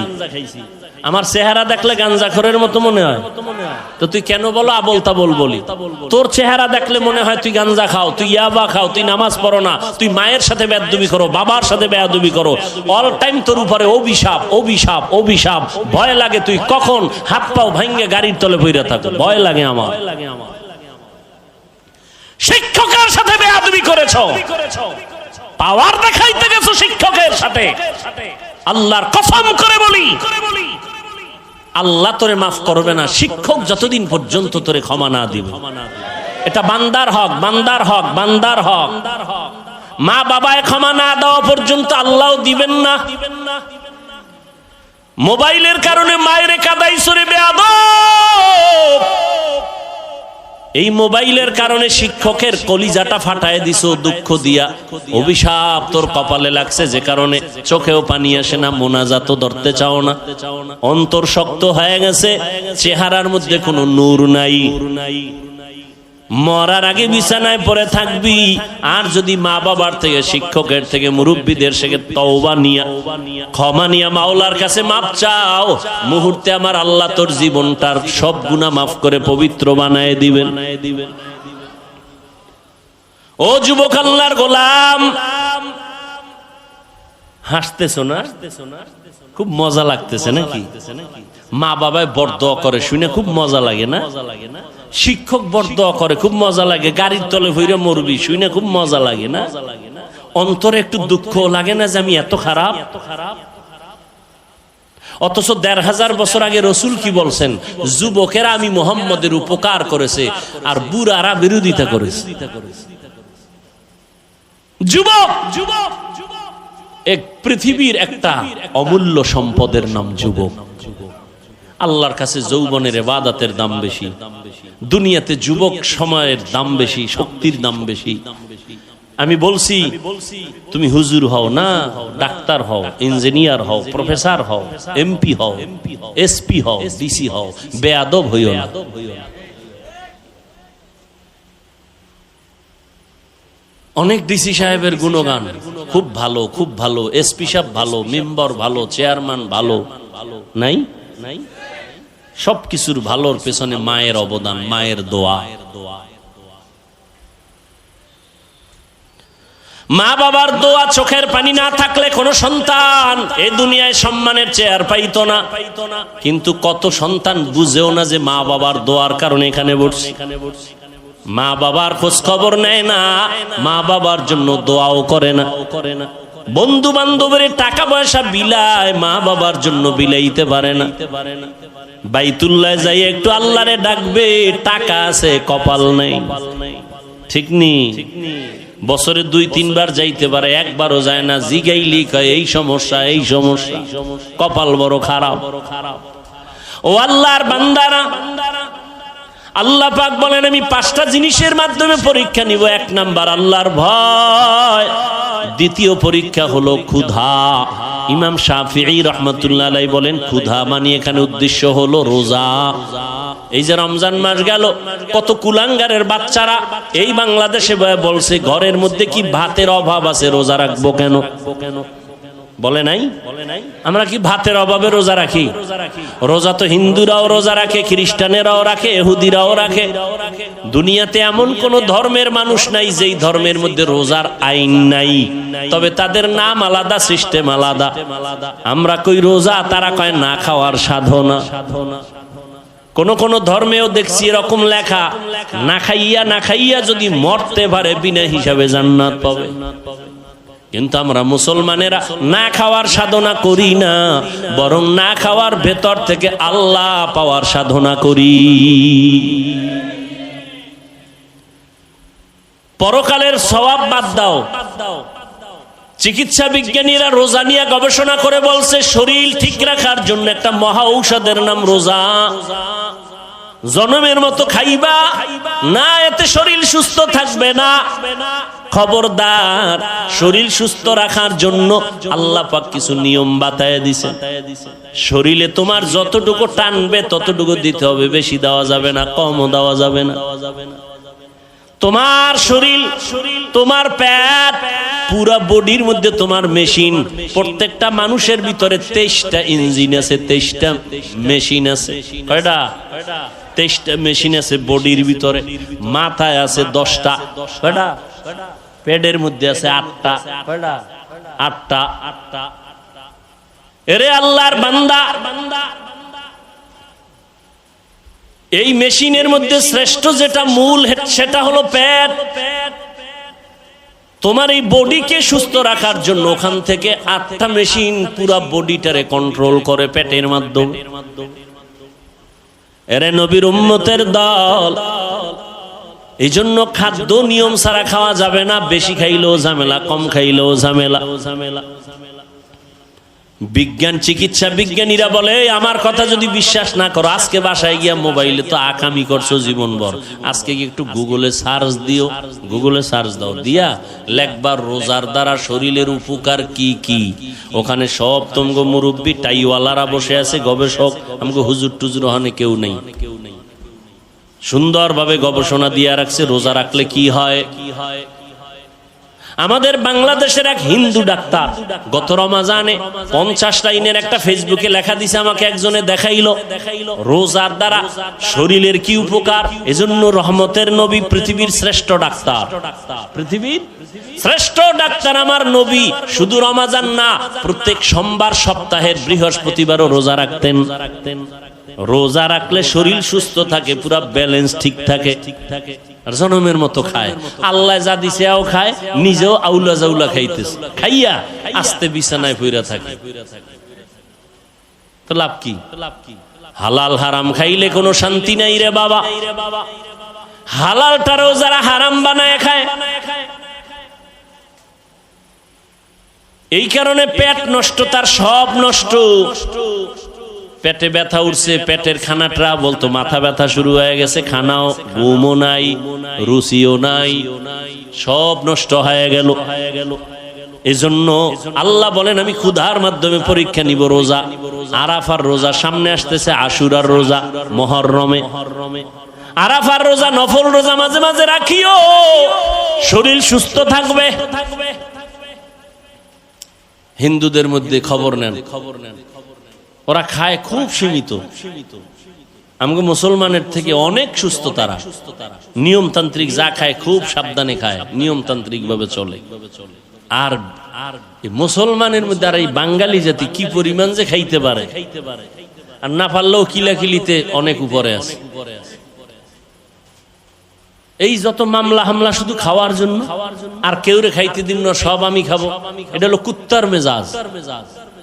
আমার চেহারা দেখলে গাঞ্জাখোরের মতো মনে হয়, তো তুই কেন বলো আবল তাবল বলি? তোর চেহারা দেখলে মনে হয় তুই গাঞ্জা খাও, তুই ইয়াবা খাও, তুই নামাজ পড়ো না, তুই মায়ের সাথে বেয়াদবি করো, বাবার সাথে বেয়াদবি করো। অল টাইম তোর উপরে অভিশাপ, অভিশাপ, অভিশাপ। ভয় লাগে তুই কখন হাত পাও ভাঙ্গে গাড়ির তলে পইরা থাকো, ভয় লাগে আমার। শিক্ষকের সাথে বেয়াদবি করেছো, পাওয়ার দেখাইতে গেছো শিক্ষকের সাথে। আল্লাহর কসম করে বলি, আল্লাহ তোরে মাফ করবে না শিক্ষক যতদিন পর্যন্ত তোরে ক্ষমা না দিবে। এটা বান্দার হক, বান্দার হক, বান্দার হক। মা বাবায় ক্ষমা না দেওয়া পর্যন্ত আল্লাহও দিবেন না। মোবাইলের কারণে মায়ের কাদাইছো রে বেয়াদব। এই মোবাইলের কারণে শিক্ষকের কলিজাটা ফাটায় দিছো দুঃখ দিয়া। অভিশাপ তোর কপালে লাগছে, যে কারণে চোখেও পানি আসে না, মোনাজাতও ধরতে চাও না। অন্তর শক্ত হয়ে গেছে, চেহারার মধ্যে কোনো নূর নাই। মরার আগে বিছানায় পড়ে থাকবি। আর যদি মা বাবার থেকে, শিক্ষকের থেকে, মুরব্বীদের থেকে তওবা নিয়া, ক্ষমা নিয়া মাওলার কাছে মাপ চাও, মুহূর্তে আমার আল্লাহ তোর জীবনটার সব গুনাহ মাফ করে পবিত্র বানায় দিবেন। ও যুবক আল্লাহর গোলাম, হাসতেছো না? খুব মজা লাগতেছে নাকি? মা বাবায় বরদোয়া করে শুনে খুব মজা লাগে না? শিক্ষক বরদোয়া করে খুব মজা লাগে। গাড়ির তলে হইরা মরবি শুনে খুব মজা লাগে না? অন্তরে একটু দুঃখ লাগে না যে আমি এত খারাপ? অথচ ১৫০০ বছর আগে রসুল কি বলছেন? যুবকেরা আমি মুহাম্মদের উপকার করেছে আর বুড়ারা বিরোধিতা করেছে। যুবক, যুবক এক পৃথিবীর একটা অমূল্য সম্পদের নাম যুবক। আল্লাহর কাছে যৌবনের ইবাদতের দাম বেশি, দুনিয়াতে যুবক সময়ের দাম বেশি, শক্তির দাম বেশি। আমি বলছি তুমি হুজুর হও না, ডাক্তার হও, ইঞ্জিনিয়ার হও, প্রফেসর হও, এমপি হও, এসপি হও, ডিসি হও, বেয়াদব হইও না। অনেক ডিসি সাহেবের গুণগান খুব ভালো, খুব ভালো, এসপি সাহেব ভালো, মেম্বার ভালো, চেয়ারম্যান ভালো, নাই নাই সবকিছুর ভালোর পেছনে মায়ের অবদান, মায়ের দোয়া। মা বাবার দোয়া চোখের পানি না থাকলে কোনো সন্তান এই দুনিয়ায় সম্মানের চেয়ার পাইতো না। কিন্তু কত সন্তান বুঝেও না যে মা বাবার দোয়ার কারণে এখানে বসছি। মা বাবার খোঁজ খবর নেয় না, মা বাবার জন্য দোয়াও করে না। বন্ধু বান্ধবের টাকা পয়সা বিলায়, মা বাবার জন্য বিলাইতে পারে না। বাইতুল্লাহ যাই একটু আল্লাহরে ডাকবে, টাকা আছে কপাল নেই। ঠিক নি? বছরে 2-3 বার যাইতে পারে, একবারও যায় না। জিগাইলি কয় এই সমস্যা, এই সমস্যা, কপাল বড় খারাপ। ও আল্লাহর বান্দারা, আল্লাহ পাক বলেন আমি 5টা জিনিসের মাধ্যমে পরীক্ষা নিব। 1 নাম্বার আল্লাহর ভয়, দ্বিতীয় পরীক্ষা হলো ক্ষুধা। ইমাম শাফিঈ রাহমাতুল্লাহ আলাইহি বলেন ক্ষুধা মানে এখানে উদ্দেশ্য হলো রোজা। এই যে রমজান মাস গেল, কত কুলাঙ্গারের বাচ্চারা এই বাংলাদেশে বলছে ঘরের মধ্যে কি ভাতের অভাব আছে, রোজা রাখবো কেন? বলে নাই? আমরা কি ভাতের অভাবে রোজা রাখি? রোজা তো হিন্দুরাও রোজা রাখে, খ্রিস্টানেরাও রাখে, ইহুদিরাও রাখে। দুনিয়াতে এমন কোন ধর্মের মানুষ নাই যেই ধর্মের মধ্যে রোজার আইন নাই, তবে তাদের নাম আলাদা, সিস্টেম আলাদা। আমরা কই রোজা, তারা কয় না খাওয়ার সাধনা। কোন কোন ধর্মেও দেখছি এরকম লেখা, না খাইয়া যদি মরতে পারে বিনা হিসাবে জান্নাত পাবে। কিন্তু আমরা মুসলমানেরা না খাওয়ার সাধনা করি না, বরং না খাওয়ার ভেতর থেকে আল্লাহ পাওয়ার সাধনা করি। পরকালের সওয়াব বাদ দাও, চিকিৎসা বিজ্ঞানীরা রোজা নিয়ে গবেষণা করে বলছে শরীর ঠিক রাখার জন্য একটা মহা ঔষধের নাম রোজা। জনমের মতো খাইবা না, এতে শরীর সুস্থ থাকবে না। খবরদার, শরীর সুস্থ রাখার জন্য আল্লাহ পাক কিছু নিয়ম বাতায় দিয়েছে। শরীরে তোমার যতটুকু টানবে ততটুকু দিতে হবে, বেশি দেওয়া যাবে না, কমও দেওয়া যাবে না। তোমার শরীর, তোমার পেট, পুরা বডির মধ্যে তোমার মেশিন। প্রত্যেকটা মানুষের ভিতরে 23টা ইঞ্জিন আছে, 23টা মেশিন আছে। কয়টা? 23টা মেশিন আছে বডির ভিতরে। মাথায় আছে 10টা। কয়টা? পেটের মধ্যে আছে 8টা। কয়টা? 8টা। এরে আল্লাহর বান্দা, এই মেশিনের মধ্যে শ্রেষ্ঠ যেটা মূল, সেটা হলো পেট। তোমার এই বডিকে সুস্থ রাখার জন্য ওখান থেকে 8টা মেশিন পুরা বডিটারে কন্ট্রোল করে পেটের মাধ্যমে। এরে নবীর উম্মতের দল, এই জন্য খাদ্য নিয়ম ছাড়া খাওয়া যাবে না। বেশি খাইলেও ঝামেলা, কম খাইলেও ঝামেলা। বিজ্ঞান, চিকিৎসা বিজ্ঞানীরা বলে আমার কথা যদি বিশ্বাস না করো, আজকে বাসায় গিয়া মোবাইলে তো আকামি করছো জীবনভর, আজকে কি একটু গুগলে সার্চ দিও, গুগলে সার্চ দাও, দিয়া লেখবার রোজার দ্বারা শরীরের উপকার কি কি। ওখানে সব তোমগো মুরব্বী টাইওয়ালারা বসে আছে, গবেষক। আমাকে হুজুর টুজুর ওখানে কেউ নেই। সুন্দরভাবে গবেষণা দিয়ে রাখছে রোজা রাখলে কি হয়। আমাদের বাংলাদেশের এক হিন্দু ডাক্তার গত রমাজানে 50 লাইনের একটা ফেসবুকে লেখা দিছে, আমাকে একজনে দেখাইলো রোজার দ্বারা শরীরের কি উপকার। এজন্য রহমতের নবী পৃথিবীর শ্রেষ্ঠ ডাক্তার, পৃথিবীর শ্রেষ্ঠ ডাক্তার আমার নবী। শুধু রমাজান না, প্রত্যেক সোমবার, সপ্তাহের বৃহস্পতিবারও রোজা রাখতেন। রোজা রাখলে শরীর সুস্থ থাকে, পুরা ব্যালেন্স ঠিক থাকে। জনমের মতো খায়, আল্লাহ যা দিছে আও খায়, নিজেও আউলা জাউলা খাইতেছে। খাইয়া আস্তে বিছানায় পইরা থাকে, তো লাভ কি? হালাল হারাম খাইলে কোনো শান্তি নাই রে বাবা। হালালটারও যারা হারাম বানায় খায়, এই কারণে পেট নষ্ট, তার সব নষ্ট। পেটে ব্যথা উঠছে, পেটের খানাটা বলতো মাথা ব্যথা শুরু হয়ে গেছে, খানাও, ঘুমও নাই, রুচিও নাই, সব নষ্ট হয়ে গেল। এজন্য আল্লাহ বলেন আমি ক্ষুধার মাধ্যমে পরীক্ষা নিব। রোজা, আরাফার রোজা সামনে আসতেছে, আশুরার রোজা মুহররমে। আরাফার রোজা নফল রোজা মাঝে মাঝে রাখিও, শরীর সুস্থ থাকবে। হিন্দুদের মধ্যে খবর নেন, ওরা খায় খুব সীমিত, আমাকে মুসলমানের থেকে অনেক সুস্থ তারা, নিয়মতান্ত্রিক যা খায় খুব সাবধানে খায়, নিয়মতান্ত্রিক ভাবে চলে। আর মুসলমানের মধ্যে আর এই বাঙালি জাতি কি পরিমাণ যে খাইতে পারে, আর না পারলেও কিলাকিলিতে অনেক উপরে আছে। এই যত মামলা হামলা শুধু খাওয়ার জন্য, আর কেউ রে খাইতে দিন না, সব আমি খাবো। এটা হলো কুত্তার মেজাজ।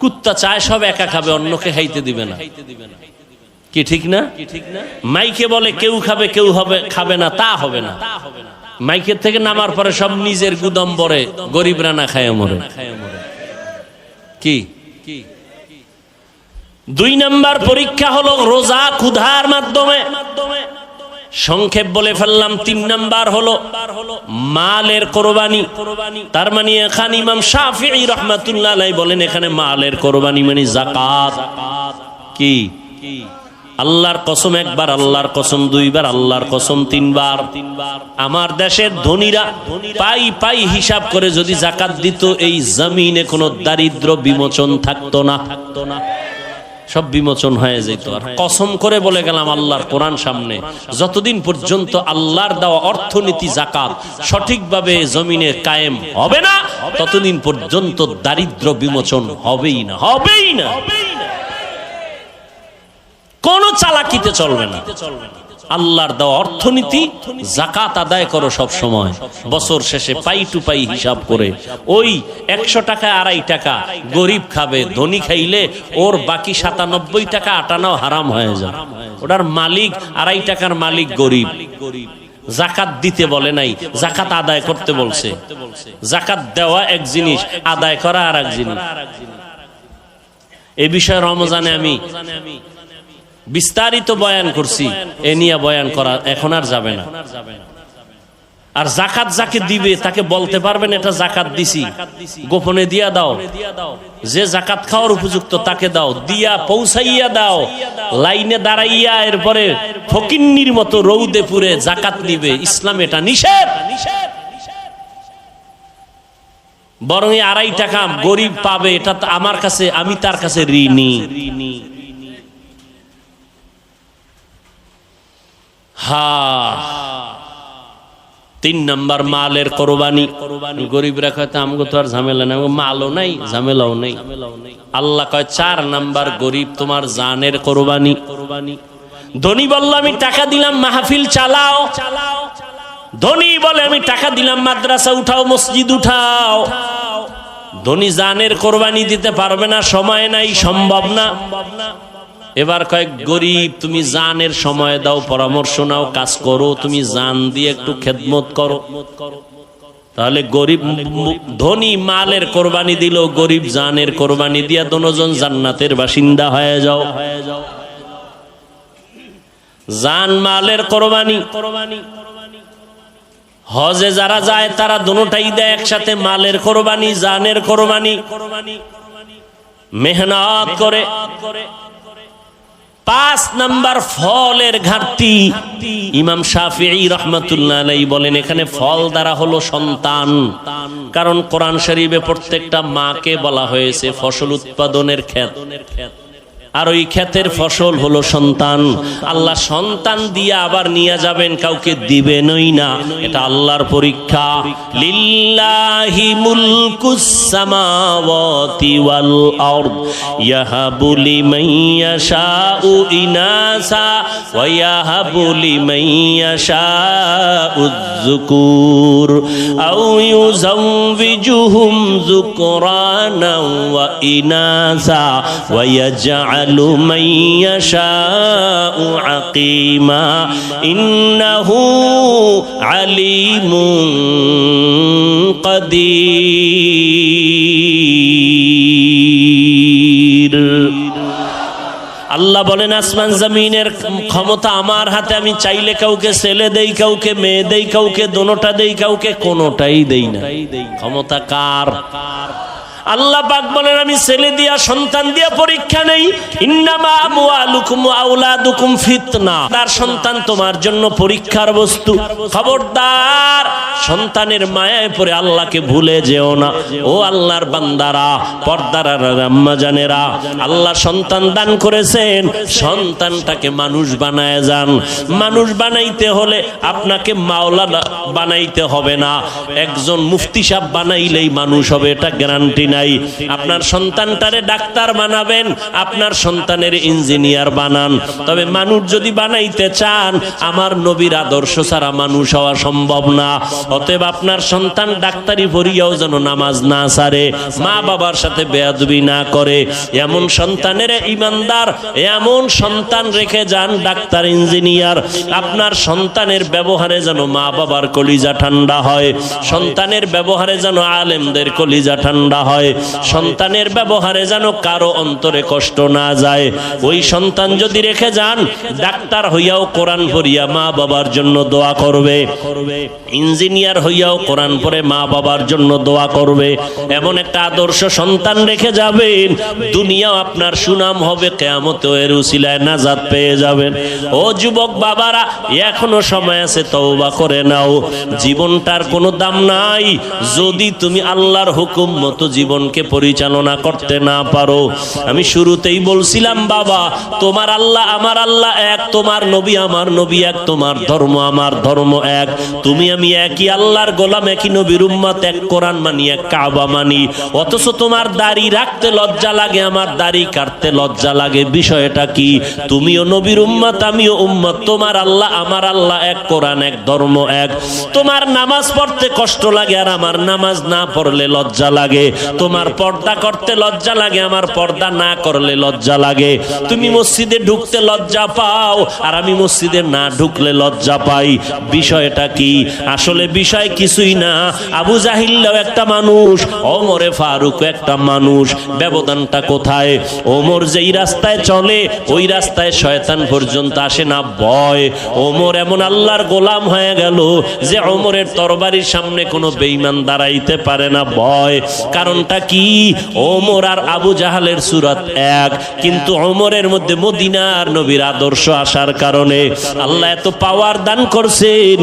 কুত্তা চায় সব একা খাবে, অন্যকে খাইতে দিবে না। কি ঠিক না? মাইকে বলে কেউ খাবে কেউ খাবে না, তা হবে না। মাইকের থেকে নামার পরে সব নিজের গুদম্বরে গরিবরা না খায় মরে। কি 2 নাম্বার পরীক্ষা হলো রোজা ক্ষুধার মাধ্যমে। সংক্ষেপ বলে ফেললাম। 3 নাম্বার হলো মালের কোরবানি। তার মানে এখানে ইমাম শাফিঈ রাহমাতুল্লাহ আলাইহি বলেন এখানে মালের কোরবানি মানে যাকাত। কি আল্লাহর কসম একবার, আল্লাহর কসম 2 বার, আল্লাহর কসম 3 বার। আমার দেশের ধনীরা পাই হিসাব করে যদি যাকাত দিত, এই জমিনে কোনো দারিদ্র বিমোচন থাকতো না, সব বিমোচন হয়ে যেত। আর কসম করে বলে গেলাম আল্লাহর কোরআন সামনে, যতদিন পর্যন্ত আল্লাহর দেওয়া অর্থনীতি যাকাত সঠিকভাবে জমিনে কায়েম হবে না, ততদিন পর্যন্ত দারিদ্র বিমোচন হবেই না, হবেই না। কোন চালাকিতে চলবে না। আল্লাহর দেওয়া অর্থনীতি যাকাত আদায় করো সব সময়, বছর শেষে পাই টু পাই হিসাব করে। ওই 100 টাকায় 2.5 টাকা গরিব খাবে, ধনী খাইলে ওর বাকি 97 টাকা আটানাও হারাম হয়ে যায়। ওটার মালিক 2.5 টাকার মালিক গরিব। যাকাত দিতে বলে নাই, যাকাত আদায় করতে বলছে। যাকাত দেওয়া এক জিনিস, আদায় করা আর এক জিনিস। এই বিষয়ে রমজানে আমি বিস্তারিত বয়ান করছি, এ নিয়ে বয়ান করা এখন আর যাবে না। আর যাকাত যাকে দিবে তাকে বলতে পারবেন এটা যাকাত দিছি, গোপনে দিয়া দাও। যে যাকাত খাওয়ার উপযুক্ত তাকে দাও, দিয়া পৌঁছাইয়া দাও। লাইনে দাঁড়াইয়া এরপরে ফকিন্নির মতো রৌদে পুরে যাকাত নিবে, ইসলাম এটা নিষেধ। বরং 2.5 টাকা গরিব পাবে, এটা আমার কাছে, আমি তার কাছে ঋণী। 3 নাম্বার মালের কোরবানি। গরিবরা কয় আমগো তো আর ঝামেলা নাই, মালও নাই ঝামেলাও নেই। আল্লাহ কয় 4 নাম্বার গরিব তোমার জানের কোরবানি। ধনী বলল আমি টাকা দিলাম মাহফিল চালাও, ধনী বলে আমি টাকা দিলাম মাদ্রাসা উঠাও, মসজিদ উঠাও। ধনী জানের কোরবানি দিতে পারবে না, সময় নাই, সম্ভব না। এবার কয়েক গরিব তুমি জানের সময় দাও, পরামর্শ নাও, কাজ করো, তুমি জান দিয়ে একটু খেদমত করো। তাহলে গরিব ধনী মালের কোরবানি দিল, গরিব জানের কোরবানি দিয়া দুজন জান্নাতের বাসিন্দা হয়ে যাও। জান মালের কোরবানি। হজে যারা যায় তারা দুটোটাই দেয় একসাথে, মালের কোরবানি, জানের কোরবানি। মেহনত করে। 5 নাম্বার ফলের ঘাটতি। ইমাম শাফিঈ রাহমাতুল্লাহ আলাইহি বলেন এখানে ফল দ্বারা হলো সন্তান। কারণ কোরআন শরীফে প্রত্যেকটা মাকে বলা হয়েছে ফসল উৎপাদনের ক্ষেত, আর ওই ক্ষেতের ফসল হলো সন্তান। আল্লাহ সন্তান দিয়ে আবার নিয়ে যাবেন, কাউকে দিবেনই না। এটা আল্লাহর পরীক্ষা। লিল্লাহি মুলকুস সামাওয়াতি ওয়াল আরদ ইয়াহাবু লিমান ইয়াশাউ ইনাসা ওয়া ইয়াহাবু লিমান ইয়াশাউ যুকুর আও ইউযাওবিজুহুম যুকরানা ওয়া ইনাসা ওয়া ইয়াজআল من يشاء عقيما إنه عليم قدير। আল্লাহ বলেন আসমান জমিনের ক্ষমতা আমার হাতে, আমি চাইলে কাউকে ছেলে দেই, কাউকে মেয়ে দেই, কাউকে দোনোটা দেই, কাউকে কোনোটাই দেই না। ক্ষমতা কার? আল্লাহ পাক বলেন আমি ছেলে দিয়া সন্তান দিয়া পরীক্ষা নেই। ইন্নামা আমওয়ালুকুম ওয়া আওলাদুকুম ফিতনা, তার সন্তান তোমার জন্য পরীক্ষার বস্তু। খবরদার সন্তানের মায়ায় পড়ে আল্লাহকে ভুলে যেও না। ও আল্লাহর বান্দারা, পর্দার আম্মা জানেরা, আল্লাহ সন্তান দান করেছেন, সন্তানটাকে মানুষ বানায় যান। মানুষ বানাইতে হলে আপনাকে মাওলানা বানাইতে হবে না, একজন মুফতি সাহেব বানাইলেই মানুষ হবে এটা গ্যারান্টি নাই। আপনার সন্তানটারে ডাক্তার বানাবেন, আপনার সন্তানের ইঞ্জিনিয়ার বানান, তবে মানুষ যদি বানাইতে চান আমার নবীর আদর্শ ছাড়া মানুষ হওয়া সম্ভব না। অতএব আপনার সন্তান ডাক্তারি পড়িয়াও যেন নামাজ না ছাড়ে, মা বাবার সাথে বেয়াদবি না করে, এমন সন্তানের ইমানদার, এমন সন্তান রেখে যান ডাক্তার ইঞ্জিনিয়ার। আপনার সন্তানের ব্যবহারে যেন মা বাবার কলিজা ঠান্ডা হয়, সন্তানের ব্যবহারে যেন আলেমদের কলিজা ঠান্ডা হয়, সন্তানের ব্যবহারে যেন কারো অন্তরে কষ্ট না যায়। ওই সন্তান যদি রেখে যান ডাক্তার হইয়াও কোরআন পড়িয়া মা বাবার জন্য দোয়া করবে, ইঞ্জিনিয়ার হইয়াও কোরআন পড়ে মা বাবার জন্য দোয়া করবে, এমন একটা আদর্শ সন্তান রেখে যাবেন, দুনিয়াও আপনার সুনাম হবে, কিয়ামতেও এর উসিলায় নাজাত পেয়ে যাবেন। ও যুবক বাবারা, এখনো সময় আছে, তওবা করে নাও। জীবনটার কোনো দাম নাই যদি তুমি আল্লাহর হুকুম মতো জীবনকে পরিচালনা করতে না পারো। আমি শুরুতেই বলছিলাম বাবা, তোমার আল্লাহ আমার আল্লাহ এক, তোমার নবী আমার নবী এক, তোমার ধর্ম আমার ধর্ম এক, তুমি আমি একই আল্লাহর গোলাম, একই নবীর উম্মত, এক কোরআন মানি, এক কাবা মানি। অথচ তোমার দাড়ি রাখতে লজ্জা লাগে, আমার দাড়ি কাটতে লজ্জা লাগে। বিষয়টা কি? তুমিও নবীর উম্মত, আমিও উম্মত, তোমার আল্লাহ আমার আল্লাহ এক, কোরআন এক, ধর্ম এক। তোমার নামাজ পড়তে কষ্ট লাগে আর আমার নামাজ না পড়লে লজ্জা লাগে, তোমার পর্দা করতে লজ্জা লাগে, আমার পর্দা না করলে লজ্জা লাগে। তুমি মসজিদে ঢুকতে লজ্জা পাও আর আমি মসজিদে না ঢুকলে লজ্জা পাই। বিষয়টা কি? আসলে বিষয় কিছুই না। আবু জাহিল্লাও একটা মানুষ, ওমরে ফারুক একটা মানুষ। ব্যবধানটা কোথায়? ওমর যেই রাস্তায় চলে ওই রাস্তায় শয়তান পর্যন্ত আসে না ভয়। ওমর এমন আল্লাহর গোলাম হয়ে গেল যে ওমরের তরবারির সামনে কোনো বেঈমান দাঁড়াইতে পারে না ভয়। কারণটা কি? ওমর আর আবু জাহালের সূরত এক, কিন্তু ওমরের মধ্যে মদিনার নবীর আদর্শ আসার কারণে আল্লাহ এত পাওয়ার দান করছেন।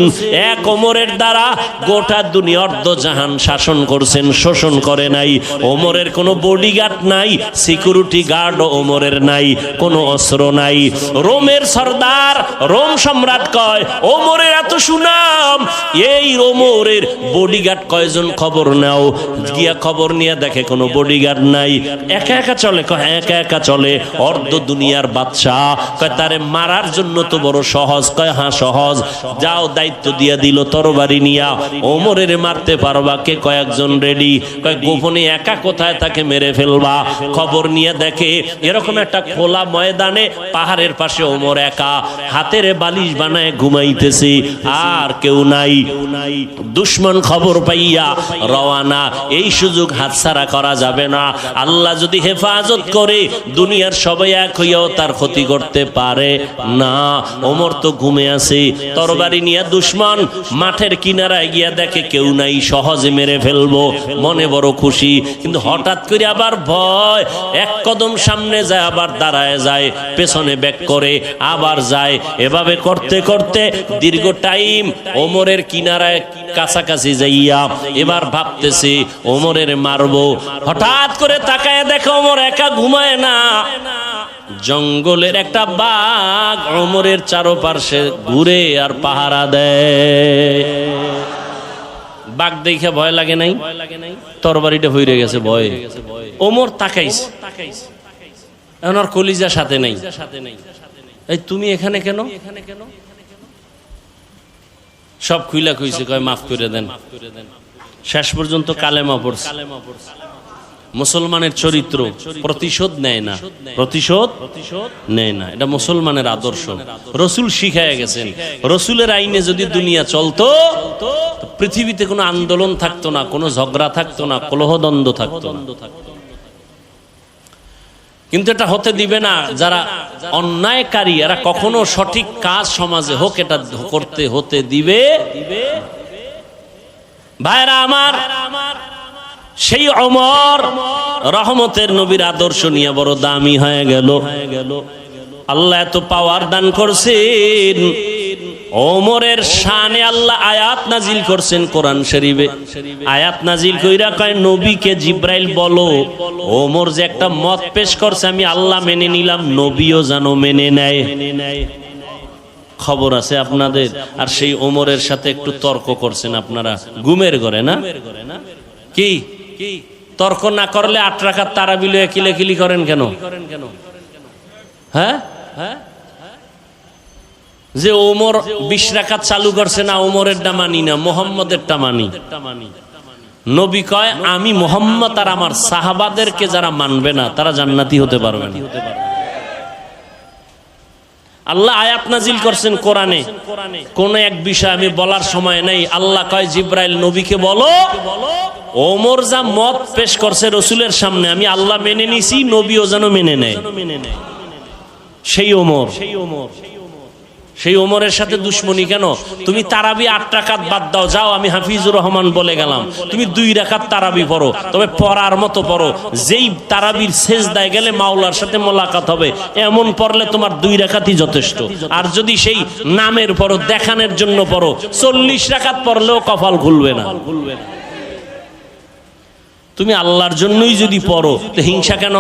এক ওমরের দ্বারা গোটা দুনিয়া অর্ধ জাহান শাসন করছেন, শোষণ করে নাই। ওমরের কোনো বডিগার্ড নাই, সিকিউরিটি গার্ডও ওমরের নাই, কোনো অস্ত্র নাই। রোমের সর্দার, রোম সম্রাট কয় ওমরের এত সুনাম, এই ওমরের বডিগার্ড কয়জন? খবর নাও। গিয়া খবর নিয়ে দেখে কোনো বডিগার্ড নাই, একা একা চলে। কয় একা একা চলে, অর্ধ দুনিয়ার বাদশাহ। কয় তারে মারার জন্য তো বড় সহজ। কয় হ্যাঁ সহজ, যাও দায়িত্ব দিয়া দিল তরবারি নিয়া, ওমরের মারতে পারবা কে? কয়েকজন রেডি। কয় গোপনে একা কোথায় তাকে মেরে ফেলবা? খবর নিয়ে দেখে এরকম একটা খোলা ময়দানে পাহাড়ের পাশে ওমর একা, হাতের বালিশ বানায় ঘুমাইতেছে, আর কেউ নাই। দুশমন খবর পাইয়া রওয়ানা। এই সুযোগ হাতছাড়া করা যাবে না। আল্লাহ যদি হেফাজত করে দুনিয়ার সবাই এক হইয়াও তার ক্ষতি করতে পারে না। ওমর তো ঘুমে আছে, তরবারি নিয়ে দুশমন মাঠের কিনারায় গিয়া দেখে কেউ নাই, সহজে মেরে ফেলবো, মনে বড় খুশি। কিন্তু হঠাৎ করে আবার ভয়, এক কদম সামনে যায় আবার দাঁড়ায় যায়, পেছনে ব্যাক করে আবার যায়। এভাবে করতে করতে দীর্ঘ টাইম ওমরের কিনারায় কাছাকাছি যাইয়া এবার ভাবতেছে ওমরের মারবো। হঠাৎ করে তাকায় দেখে ওমর একা ঘুমায় না, জঙ্গলের একটা বাঘ ওমরের চারপাশে ঘুরে আর পাহারা দেয়। বাঘ দেখে ভয় লাগে নাই? তরবারিটা হইরে গেছে ভয়ে। ওমর তাকাইছে, এখন আর কলিজা সাথে নাই। এই তুমি এখানে কেন? সব খুইলা কইছে, কয় মাফ করে দেন। শেষ পর্যন্ত কালেমা পড়ছে। মুসলমানের চরিত্র প্রতিশোধ নেয় না, প্রতিশোধ নেয় না। এটা মুসলমানের আদর্শ। রসুল শিখায় গেছেন, রসুলের আইনে যদি দুনিয়া চলতো পৃথিবীতে কোনো আন্দোলন থাকতো না, কোনো ঝগড়া থাকতো না, কলহদ্বন্দ্ব থাকতো না। কিন্তু এটা হতে দিবে না। যারা অন্যায়কারী এরা কখনো সঠিক কাজ সমাজে হোক এটা করতে হতে দিবে। ভাইরা আমার, সেই ওমর রহমতের নবীর আদর্শ নিয়ে বড় দামি হয়ে গেল। আল্লাহ এত পাওয়ার দান করছেন, ওমরের শানে আল্লাহ আয়াত নাজিল করছেন কোরআন শরীফে। আয়াত নাজিল কইরা কয় নবীকে জিব্রাইল বলো ওমর যে একটা মত পেশ করছে আমি আল্লাহ মেনে নিলাম, নবীও যেন মেনে নেয়। খবর আছে আপনাদের? আর সেই ওমরের সাথে একটু তর্ক করছেন আপনারা ঘুমের ঘরে, না কি? তর্ক না করলে 8 রাকাত তারাবি লয়ে কিলাকিলি করেন কেন? হ্যাঁ, যে ওমর 20 রাকাত চালু করছে না, ওমরেরটা মানি না, মুহাম্মদেরটা মানি। নবী কয় আমি মুহাম্মদ আর আমার সাহাবাদেরকে যারা মানবে না তারা জান্নাতি হতে পারবে না। আল্লাহ আয়াত নাজিল করছেন কোরআনে, কোন এক বিষয় আমি বলার সময় নেই। আল্লাহ কয় জিব্রাইল নবীকে বলো ওমর যা মত পেশ করছে রাসূলের সামনে আমি আল্লাহ মেনে নিছি, নবীও যেন মেনে নেয়। সেই ওমরের সাথে দুশ্মনী কেন? তুমি তারাবি 8 রাকাত বাদ দাও, যাও আমি হাফিজুর রহমান বলে গেলাম, তুমি 2 রাকাত তারাবি পড়ো, তবে পড়ার মতো পড়ো। যেই তারাবির সেজদায় গেলে মাওলার সাথে মোলাকাত হবে এমন পড়লে তোমার 2 রাকাতই যথেষ্ট। আর যদি সেই নামের পড়ো, দেখানোর জন্য পড়ো, 40 রাকাত পড়লেও কপাল খুলবে না। তুমি আল্লাহর জন্যই যদি পড়ো তো হিংসা কেন?